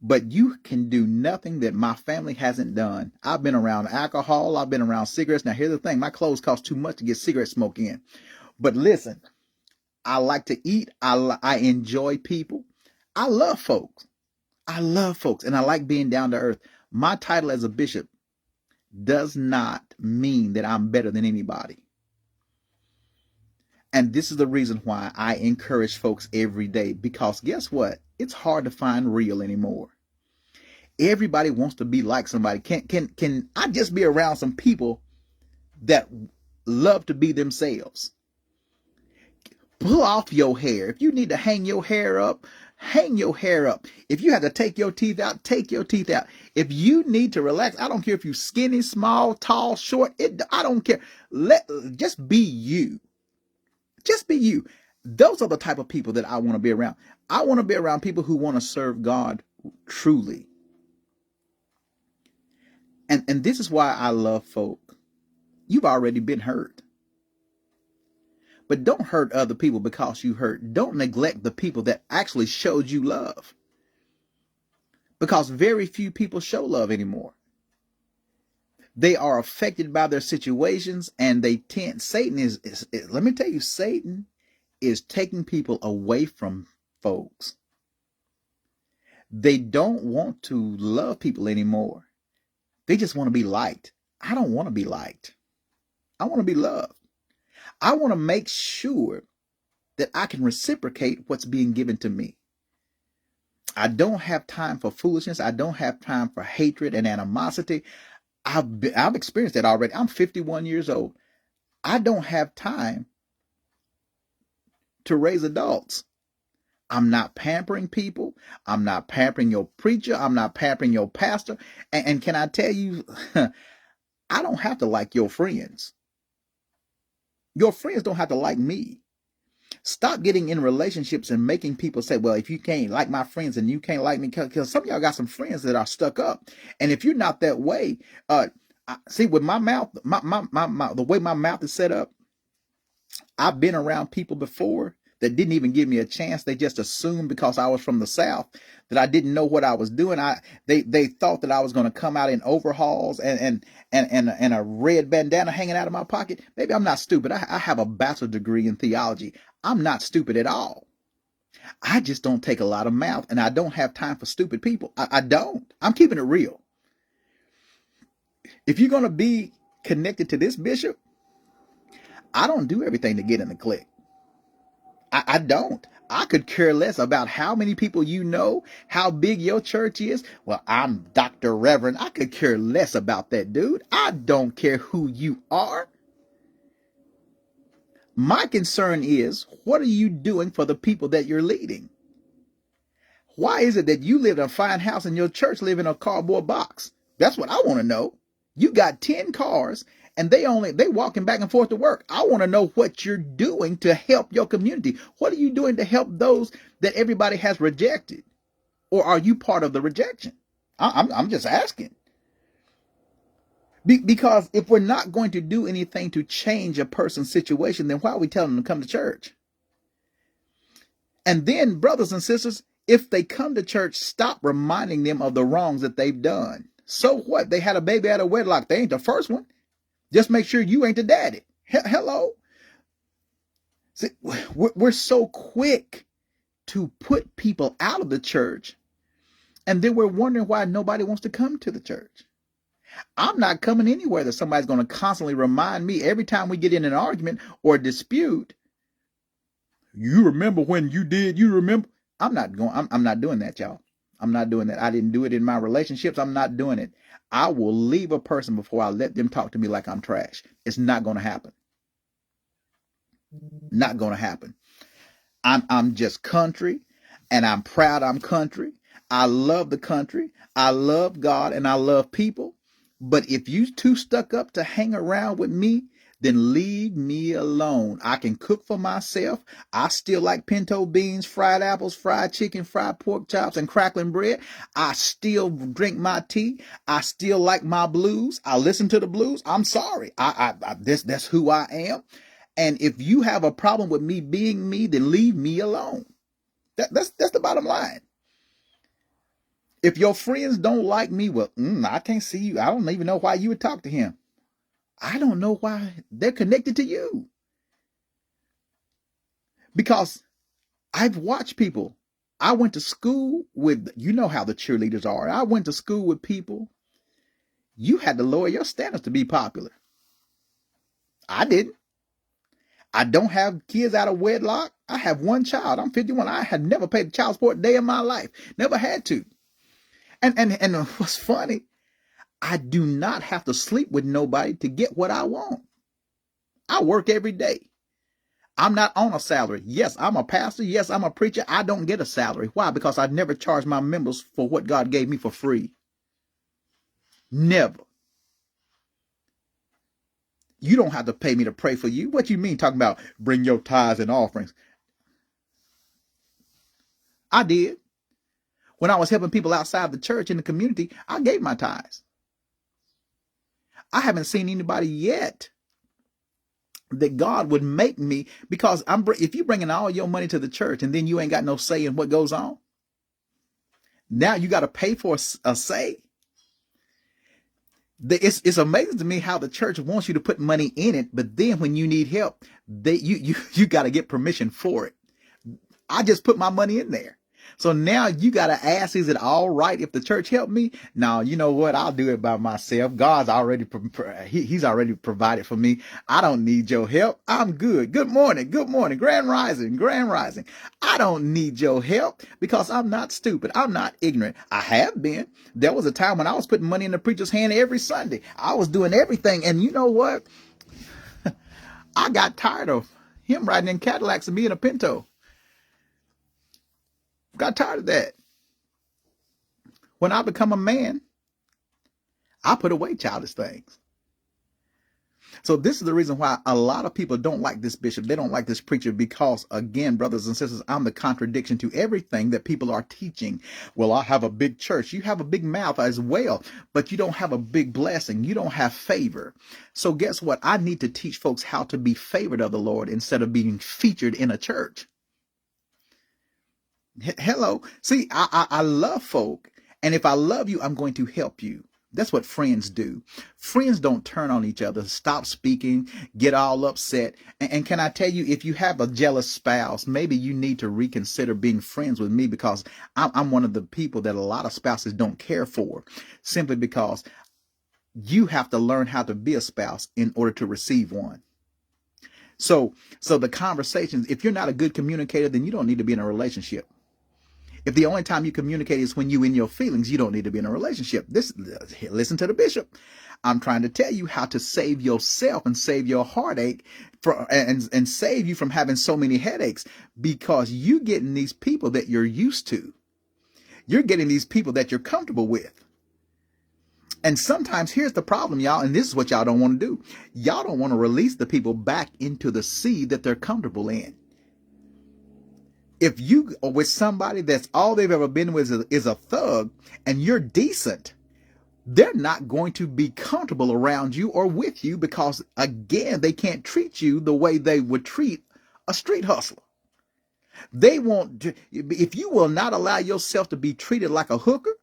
But you can do nothing that my family hasn't done. I've been around alcohol. I've been around cigarettes. Now, here's the thing. My clothes cost too much to get cigarette smoke in. But listen, I like to eat. I enjoy people. I love folks. I love folks. And I like being down to earth. My title as a bishop does not mean that I'm better than anybody. And this is the reason why I encourage folks every day, because guess what? It's hard to find real anymore. Everybody wants to be like somebody. Can I just be around some people that love to be themselves? Pull off your hair. If you need to hang your hair up, hang your hair up. If you have to take your teeth out, take your teeth out. If you need to relax, I don't care if you're skinny, small, tall, short. I don't care. Just be you. Just be you. Those are the type of people that I want to be around. I want to be around people who want to serve God truly. And this is why I love folk. You've already been hurt. But don't hurt other people because you hurt. Don't neglect the people that actually showed you love. Because very few people show love anymore. They are affected by their situations, and Satan is let me tell you, Satan is taking people away from folks. They don't want to love people anymore. They just want to be liked. I don't want to be liked. I want to be loved. I want to make sure that I can reciprocate what's being given to me. I don't have time for foolishness. I don't have time for hatred and animosity. I've experienced that already. I'm 51 years old. I don't have time to raise adults. I'm not pampering people. I'm not pampering your preacher. I'm not pampering your pastor. And can I tell you, I don't have to like your friends. Your friends don't have to like me. Stop getting in relationships and making people say, well, if you can't like my friends and you can't like me, because some of y'all got some friends that are stuck up. And if you're not that way, see, with my mouth, the way my mouth is set up, I've been around people before that didn't even give me a chance. They just assumed because I was from the South that I didn't know what I was doing. They thought that I was going to come out in overalls and a red bandana hanging out of my pocket. Maybe I'm not stupid. I have a bachelor's degree in theology. I'm not stupid at all. I just don't take a lot of mouth, and I don't have time for stupid people. I don't. I'm keeping it real. If you're going to be connected to this bishop, I don't do everything to get in the clique. I don't. I could care less about how many people you know, how big your church is. Well, I'm Dr. Reverend. I could care less about that, dude. I don't care who you are. My concern is, what are you doing for the people that you're leading? Why is it that you live in a fine house and your church live in a cardboard box? That's what I want to know. You got 10 cars and they walking back and forth to work. I want to know what you're doing to help your community. What are you doing to help those that everybody has rejected? Or are you part of the rejection? I'm just asking. Because if we're not going to do anything to change a person's situation, then why are we telling them to come to church? And then, brothers and sisters, if they come to church, stop reminding them of the wrongs that they've done. So what? They had a baby out of wedlock. They ain't the first one. Just make sure you ain't the daddy. Hello? See, we're so quick to put people out of the church, and then we're wondering why nobody wants to come to the church. I'm not coming anywhere that somebody's going to constantly remind me every time we get in an argument or a dispute. You remember when you did, you remember. I'm not doing that, y'all. I'm not doing that. I didn't do it in my relationships. I'm not doing it. I will leave a person before I let them talk to me like I'm trash. It's not going to happen. Not going to happen. I'm just country, and I'm proud I'm country. I love the country. I love God, and I love people. But if you too stuck up to hang around with me, then leave me alone. I can cook for myself. I still like pinto beans, fried apples, fried chicken, fried pork chops, and crackling bread. I still drink my tea. I still like my blues. I listen to the blues. I'm sorry. That's who I am. And if you have a problem with me being me, then leave me alone. That's the bottom line. If your friends don't like me, well, I can't see you. I don't even know why you would talk to him. I don't know why they're connected to you. Because I've watched people. I went to school with, you know how the cheerleaders are. I went to school with people. You had to lower your standards to be popular. I didn't. I don't have kids out of wedlock. I have one child. I'm 51. I had never paid a child support day in my life. Never had to. And what's funny, I do not have to sleep with nobody to get what I want. I work every day. I'm not on a salary. Yes, I'm a pastor. Yes, I'm a preacher. I don't get a salary. Why? Because I never charge my members for what God gave me for free. Never. You don't have to pay me to pray for you. What you mean talking about bring your tithes and offerings? I did. When I was helping people outside the church in the community, I gave my tithes. I haven't seen anybody yet that God would make me, because if you bringing all your money to the church and then you ain't got no say in what goes on, now you got to pay for a say. It's amazing to me how the church wants you to put money in it, but then when you need help, you got to get permission for it. I just put my money in there. So now you got to ask, is it all right if the church help me? No, you know what? I'll do it by myself. God's already, he's already provided for me. I don't need your help. I'm good. Good morning. Good morning. Grand rising. Grand rising. I don't need your help because I'm not stupid. I'm not ignorant. I have been. There was a time when I was putting money in the preacher's hand every Sunday. I was doing everything. And you know what? I got tired of him riding in Cadillacs and me in a Pinto. Got tired of that. When I become a man, I put away childish things. So this is the reason why a lot of people don't like this bishop. They don't like this preacher because, again, brothers and sisters, I'm the contradiction to everything that people are teaching. Well, I have a big church. You have a big mouth as well, but you don't have a big blessing. You don't have favor. So guess what? I need to teach folks how to be favored of the Lord instead of being featured in a church. Hello. See, I love folk. And if I love you, I'm going to help you. That's what friends do. Friends don't turn on each other, stop speaking, get all upset. And can I tell you, if you have a jealous spouse, maybe you need to reconsider being friends with me, because I'm one of the people that a lot of spouses don't care for, simply because you have to learn how to be a spouse in order to receive one. So the conversations, if you're not a good communicator, then you don't need to be in a relationship. If the only time you communicate is when you in your feelings, you don't need to be in a relationship. Listen to the bishop. I'm trying to tell you how to save yourself and save your heartache and save you from having so many headaches, because you getting these people that you're used to. You're getting these people that you're comfortable with. And sometimes here's the problem, y'all, and this is what y'all don't want to do. Y'all don't want to release the people back into the sea that they're comfortable in. If you are with somebody that's all they've ever been with is a thug and you're decent, they're not going to be comfortable around you or with you, because, again, they can't treat you the way they would treat a street hustler. They won't. If you will not allow yourself to be treated like a hooker,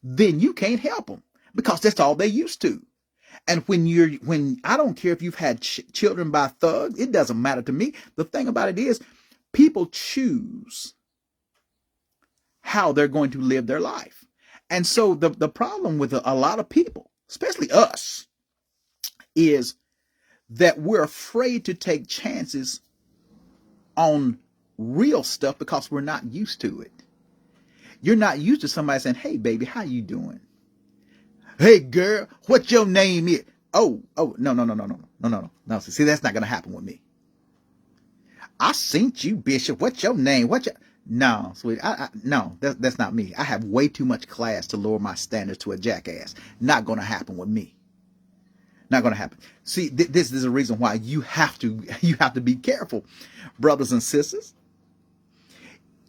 then you can't help them, because that's all they used to. And when I don't care if you've had children by thugs, it doesn't matter to me. The thing about it is, people choose how they're going to live their life. And so the problem with a lot of people, especially us, is that we're afraid to take chances on real stuff because we're not used to it. You're not used to somebody saying, "Hey, baby, how you doing? Hey, girl, what's your name is?" No. See, that's not going to happen with me. "I seen you, Bishop. What's your name? No, sweetie. No, that's not me. I have way too much class to lower my standards to a jackass. Not going to happen with me. Not going to happen. See, this is a reason why you have to be careful, brothers and sisters.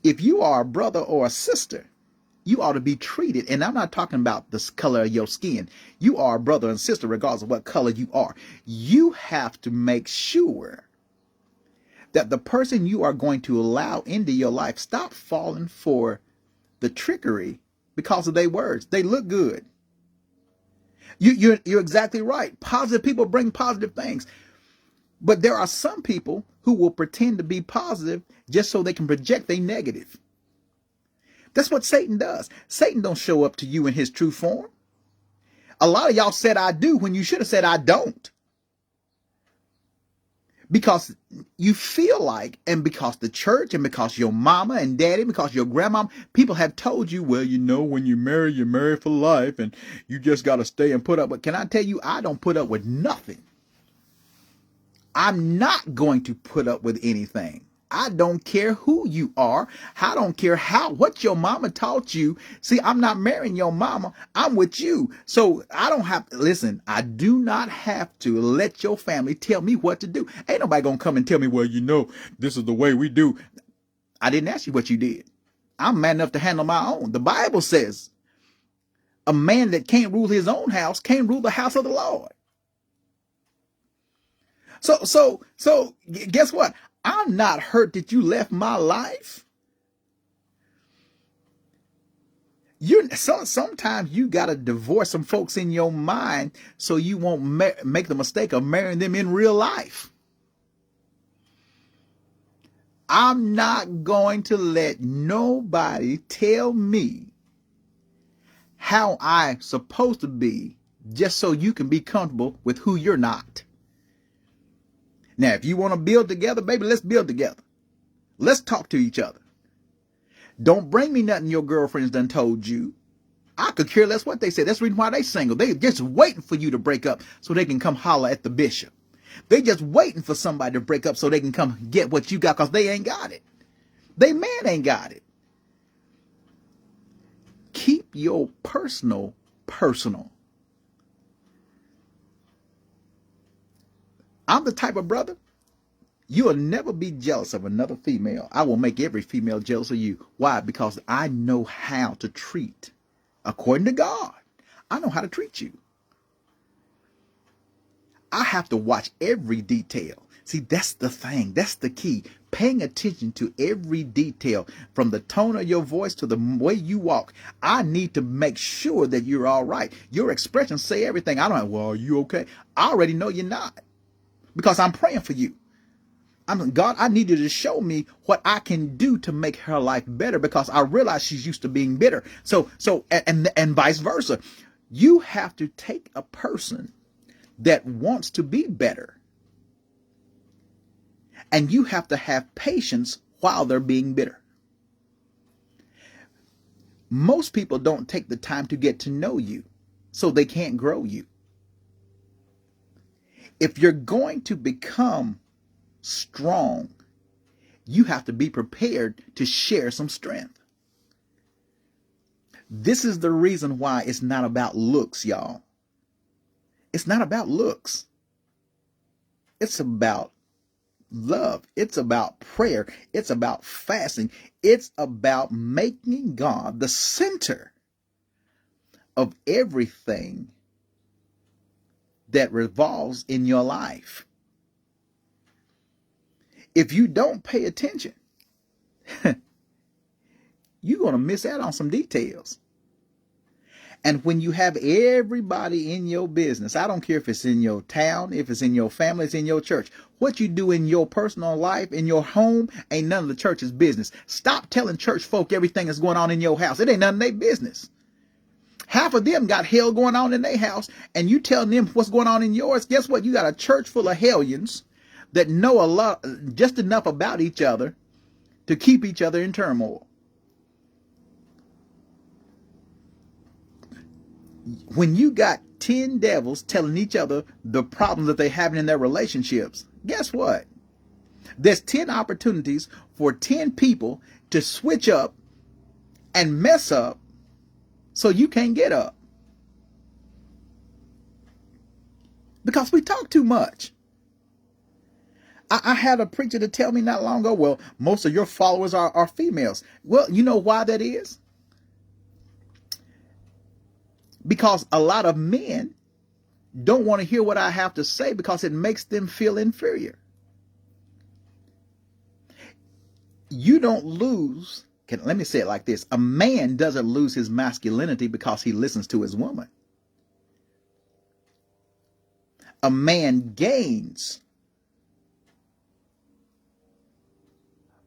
If you are a brother or a sister, you ought to be treated, and I'm not talking about the color of your skin. You are a brother and sister regardless of what color you are. You have to make sure that the person you are going to allow into your life stop falling for the trickery because of their words. They look good. You're exactly right. Positive people bring positive things. But there are some people who will pretend to be positive just so they can project their negative. That's what Satan does. Satan don't show up to you in his true form. A lot of y'all said I do when you should have said I don't. Because you feel like, and because the church, and because your mama and daddy, because your grandma, people have told you, well, you know, when you marry for life, and you just got to stay and put up. But can I tell you, I don't put up with nothing. I'm not going to put up with anything. I don't care who you are. I don't care what your mama taught you. See, I'm not marrying your mama. I'm with you. So I don't have to listen. I do not have to let your family tell me what to do. Ain't nobody going to come and tell me, well, you know, this is the way we do. I didn't ask you what you did. I'm man enough to handle my own. The Bible says a man that can't rule his own house can't rule the house of the Lord. So guess what? I'm not hurt that you left my life. Sometimes you got to divorce some folks in your mind so you won't make the mistake of marrying them in real life. I'm not going to let nobody tell me how I'm supposed to be just so you can be comfortable with who you're not. Now, if you want to build together, baby, let's build together. Let's talk to each other. Don't bring me nothing your girlfriends done told you. I could care less what they said. That's the reason why they single. They just waiting for you to break up so they can come holler at the bishop. They just waiting for somebody to break up so they can come get what you got because they ain't got it. They man ain't got it. Keep your personal. I'm the type of brother, you'll never be jealous of another female. I will make every female jealous of you. Why? Because I know how to treat, according to God, I know how to treat you. I have to watch every detail. See, that's the thing. That's the key. Paying attention to every detail, from the tone of your voice to the way you walk. I need to make sure that you're all right. Your expressions say everything. I don't know, well, are you okay? I already know you're not, because I'm praying for you. God, I need you to show me what I can do to make her life better, because I realize she's used to being bitter. And vice versa. You have to take a person that wants to be better, and you have to have patience while they're being bitter. Most people don't take the time to get to know you, so they can't grow you. If you're going to become strong, you have to be prepared to share some strength. This is the reason why it's not about looks, y'all. It's not about looks. It's about love. It's about prayer. It's about fasting. It's about making God the center of everything that revolves in your life. If you don't pay attention, you're going to miss out on some details. And when you have everybody in your business, I don't care if it's in your town, if it's in your family, it's in your church. What you do in your personal life, in your home, ain't none of the church's business. Stop telling church folk everything that's going on in your house. It ain't none of their business. Half of them got hell going on in their house, and you telling them what's going on in yours. Guess what? You got a church full of hellions that know a lot, just enough about each other to keep each other in turmoil. When you got 10 devils telling each other the problems that they're having in their relationships, guess what? There's 10 opportunities for 10 people to switch up and mess up so you can't get up. Because we talk too much. I had a preacher to tell me not long ago, well, most of your followers are females. Well, you know why that is? Because a lot of men don't want to hear what I have to say because it makes them feel inferior. You don't lose, let me say it like this. A man doesn't lose his masculinity because he listens to his woman. A man gains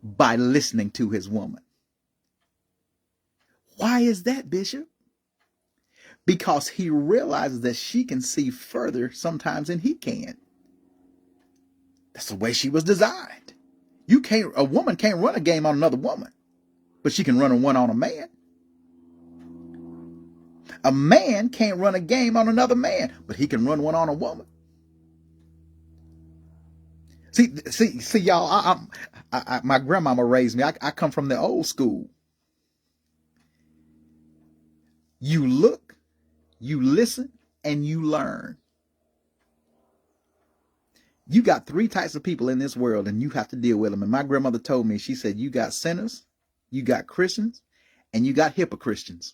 by listening to his woman. Why is that, Bishop? Because he realizes that she can see further sometimes than he can. That's the way she was designed. A woman can't run a game on another woman, but she can run one on a man. A man can't run a game on another man, but he can run one on a woman. See, y'all, my grandmama raised me. I come from the old school. You look, you listen, and you learn. You got 3 types of people in this world, and you have to deal with them. And my grandmother told me, she said, you got sinners, you got Christians, and you got hypocristians.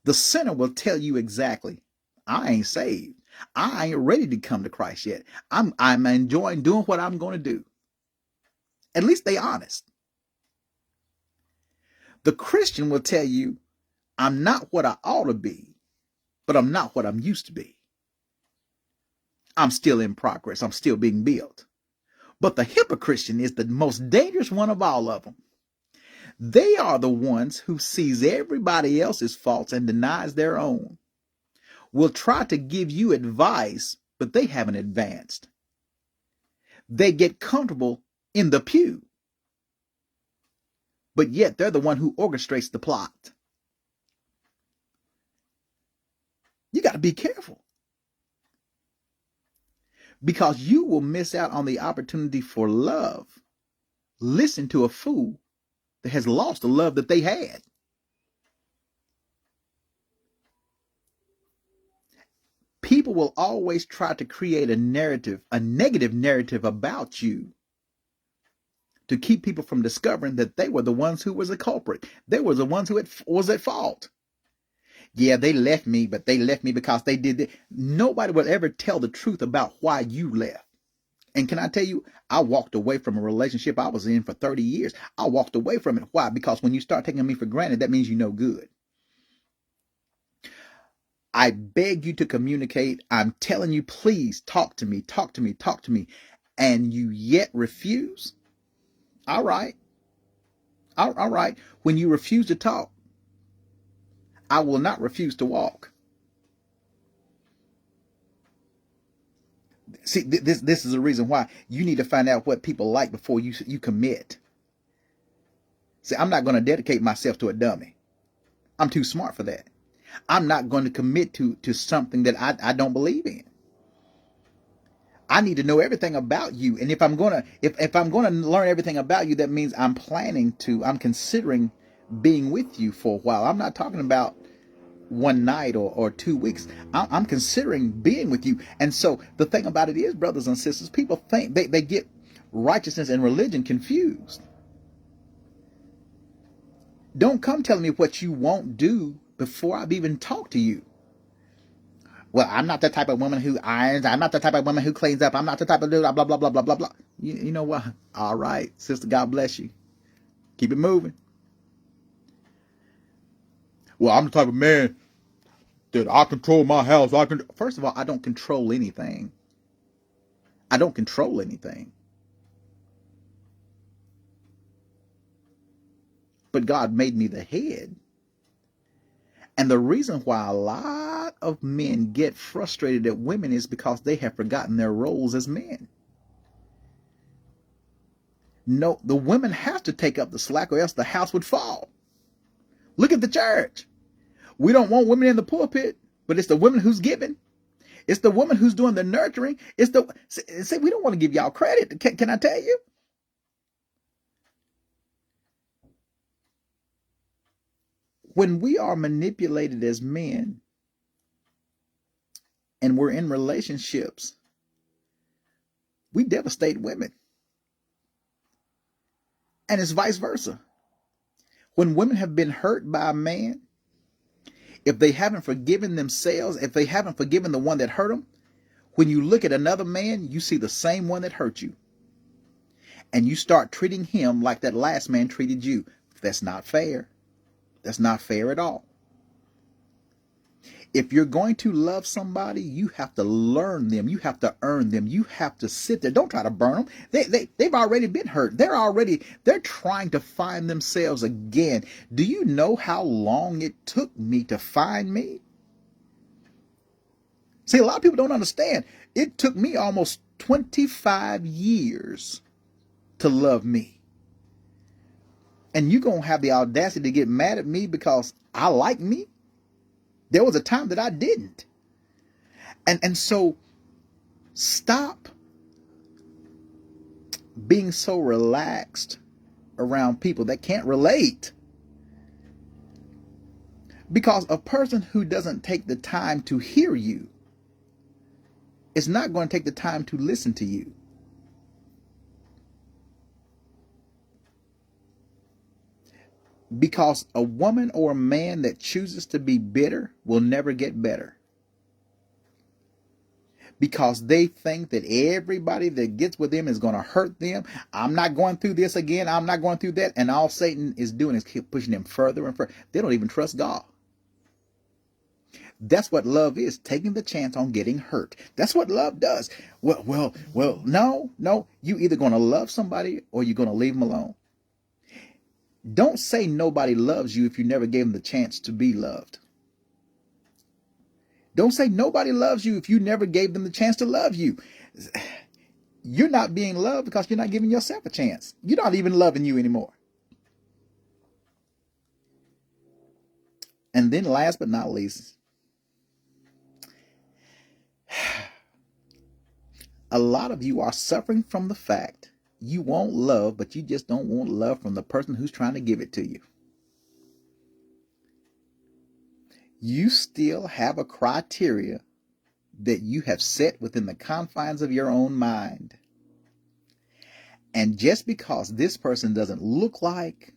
The sinner will tell you exactly, I ain't saved. I ain't ready to come to Christ yet. I'm enjoying doing what I'm going to do. At least they honest. The Christian will tell you, I'm not what I ought to be, but I'm not what I'm used to be. I'm still in progress. I'm still being built. But the hypocrite is the most dangerous one of all of them. They are the ones who sees everybody else's faults and denies their own. Will try to give you advice, but they haven't advanced. They get comfortable in the pew, but yet they're the one who orchestrates the plot. You got to be careful, because you will miss out on the opportunity for love. Listen to a fool that has lost the love that they had. People will always try to create a narrative, a negative narrative about you, to keep people from discovering that they were the ones who was the culprit. They were the ones who was at fault. Yeah, they left me, but they left me because they did it. Nobody will ever tell the truth about why you left. And can I tell you, I walked away from a relationship I was in for 30 years. I walked away from it. Why? Because when you start taking me for granted, that means you know good. I beg you to communicate. I'm telling you, please talk to me, talk to me, talk to me. And you yet refuse? All right. All right. When you refuse to talk, I will not refuse to walk. See, this is the reason why you need to find out what people like before you commit. See, I'm not going to dedicate myself to a dummy. I'm too smart for that. I'm not going to commit to something that I don't believe in. I need to know everything about you. And if I'm going to learn everything about you, that means I'm considering being with you for a while. I'm not talking about one night or 2 weeks. I'm considering being with you. And so the thing about it is, brothers and sisters, people think they get righteousness and religion confused. Don't come telling me what you won't do before I've even talked to you. Well, I'm not the type of woman who irons. I'm not the type of woman who cleans up. I'm not the type of blah, blah, blah, blah, blah, blah, blah. You know what? All right, sister, God bless you. Keep it moving. Well, I'm the type of man that I control my house. First of all, I don't control anything. I don't control anything. But God made me the head. And the reason why a lot of men get frustrated at women is because they have forgotten their roles as men. No, the women have to take up the slack or else the house would fall. Look at the church. We don't want women in the pulpit, but it's the women who's giving. It's the woman who's doing the nurturing. See, we don't want to give y'all credit. Can I tell you? When we are manipulated as men and we're in relationships, we devastate women. And it's vice versa. When women have been hurt by a man, if they haven't forgiven themselves, if they haven't forgiven the one that hurt them, when you look at another man, you see the same one that hurt you. And you start treating him like that last man treated you. That's not fair. That's not fair at all. If you're going to love somebody, you have to learn them. You have to earn them. You have to sit there. Don't try to burn them. They've already been hurt. They're trying to find themselves again. Do you know how long it took me to find me? See, a lot of people don't understand. It took me almost 25 years to love me. And you're going to have the audacity to get mad at me because I like me? There was a time that I didn't. And so stop being so relaxed around people that can't relate. Because a person who doesn't take the time to hear you is not going to take the time to listen to you. Because a woman or a man that chooses to be bitter will never get better. Because they think that everybody that gets with them is going to hurt them. I'm not going through this again. I'm not going through that. And all Satan is doing is keep pushing them further and further. They don't even trust God. That's what love is, taking the chance on getting hurt. That's what love does. Well, no. You either going to love somebody or you're going to leave them alone. Don't say nobody loves you if you never gave them the chance to be loved. Don't say nobody loves you if you never gave them the chance to love you. You're not being loved because you're not giving yourself a chance. You're not even loving you anymore. And then last but not least, a lot of you are suffering from the fact you want love, but you just don't want love from the person who's trying to give it to you. You still have a criteria that you have set within the confines of your own mind. And just because this person doesn't look like,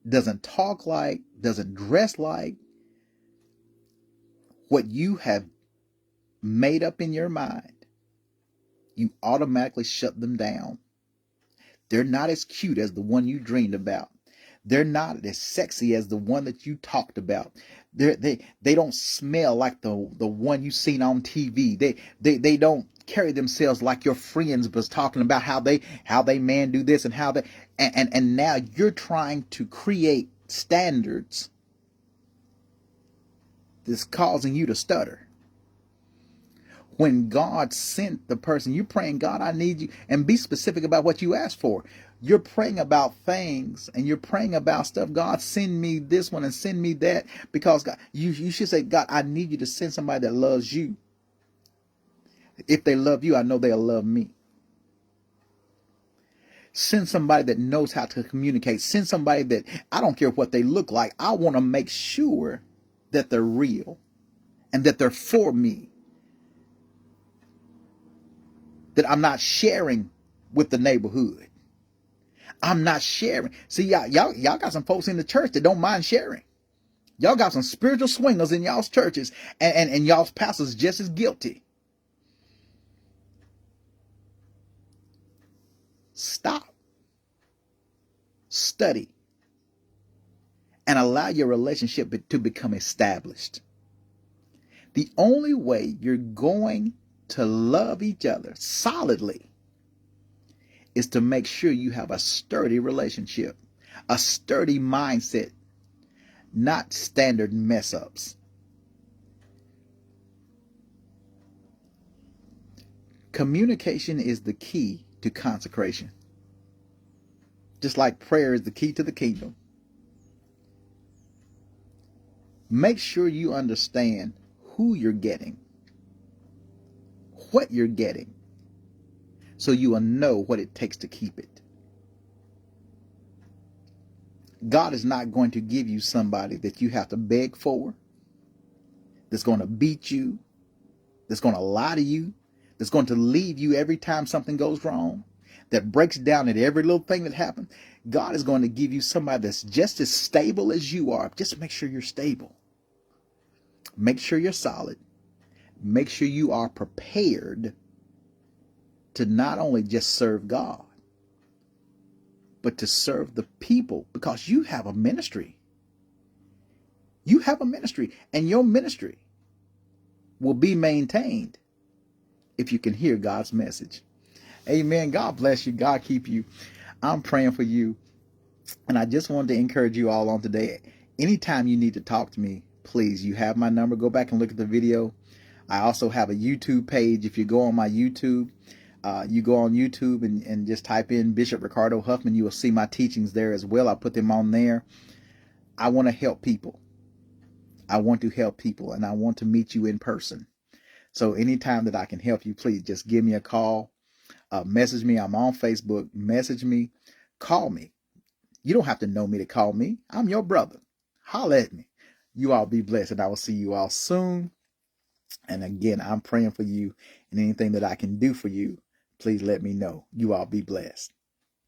doesn't talk like, doesn't dress like what you have made up in your mind, you automatically shut them down. They're not as cute as the one you dreamed about. They're not as sexy as the one that you talked about. They don't smell like the one you seen on TV. They don't carry themselves like your friends was talking about how they man do this and how they and now you're trying to create standards that's causing you to stutter. When God sent the person, you're praying, God, I need you, and be specific about what you asked for. You're praying about things and you're praying about stuff. God, send me this one and send me that, because God, you should say, God, I need you to send somebody that loves you. If they love you, I know they'll love me. Send somebody that knows how to communicate. Send somebody that, I don't care what they look like. I want to make sure that they're real and that they're for me. That I'm not sharing with the neighborhood. I'm not sharing. See, y'all got some folks in the church that don't mind sharing. Y'all got some spiritual swingers in y'all's churches, and y'all's pastors just as guilty. Stop. Study. And allow your relationship to become established. The only way you're going to love each other solidly is to make sure you have a sturdy relationship, a sturdy mindset, not standard mess ups. Communication is the key to consecration. Just like prayer is the key to the kingdom. Make sure you understand who you're getting. what you're getting, so you will know what it takes to keep it. God is not going to give you somebody that you have to beg for, that's going to beat you, that's going to lie to you, that's going to leave you every time something goes wrong, that breaks down at every little thing that happens. God is going to give you somebody that's just as stable as you are. Just make sure you're stable. Make sure you're solid. Make sure you are prepared to not only just serve God, but to serve the people, because you have a ministry. You have a ministry, and your ministry will be maintained if you can hear God's message. Amen. God bless you. God keep you. I'm praying for you. And I just wanted to encourage you all on today. Anytime you need to talk to me, please, you have my number. Go back and look at the video. I also have a YouTube page. If you go on my YouTube, you go on YouTube and just type in Bishop Ricardo Huffman. You will see my teachings there as well. I put them on there. I want to help people. I want to help people, and I want to meet you in person. So anytime that I can help you, please just give me a call. Message me. I'm on Facebook. Message me. Call me. You don't have to know me to call me. I'm your brother. Holler at me. You all be blessed, and I will see you all soon. And again, I'm praying for you, and anything that I can do for you, please let me know. You all be blessed.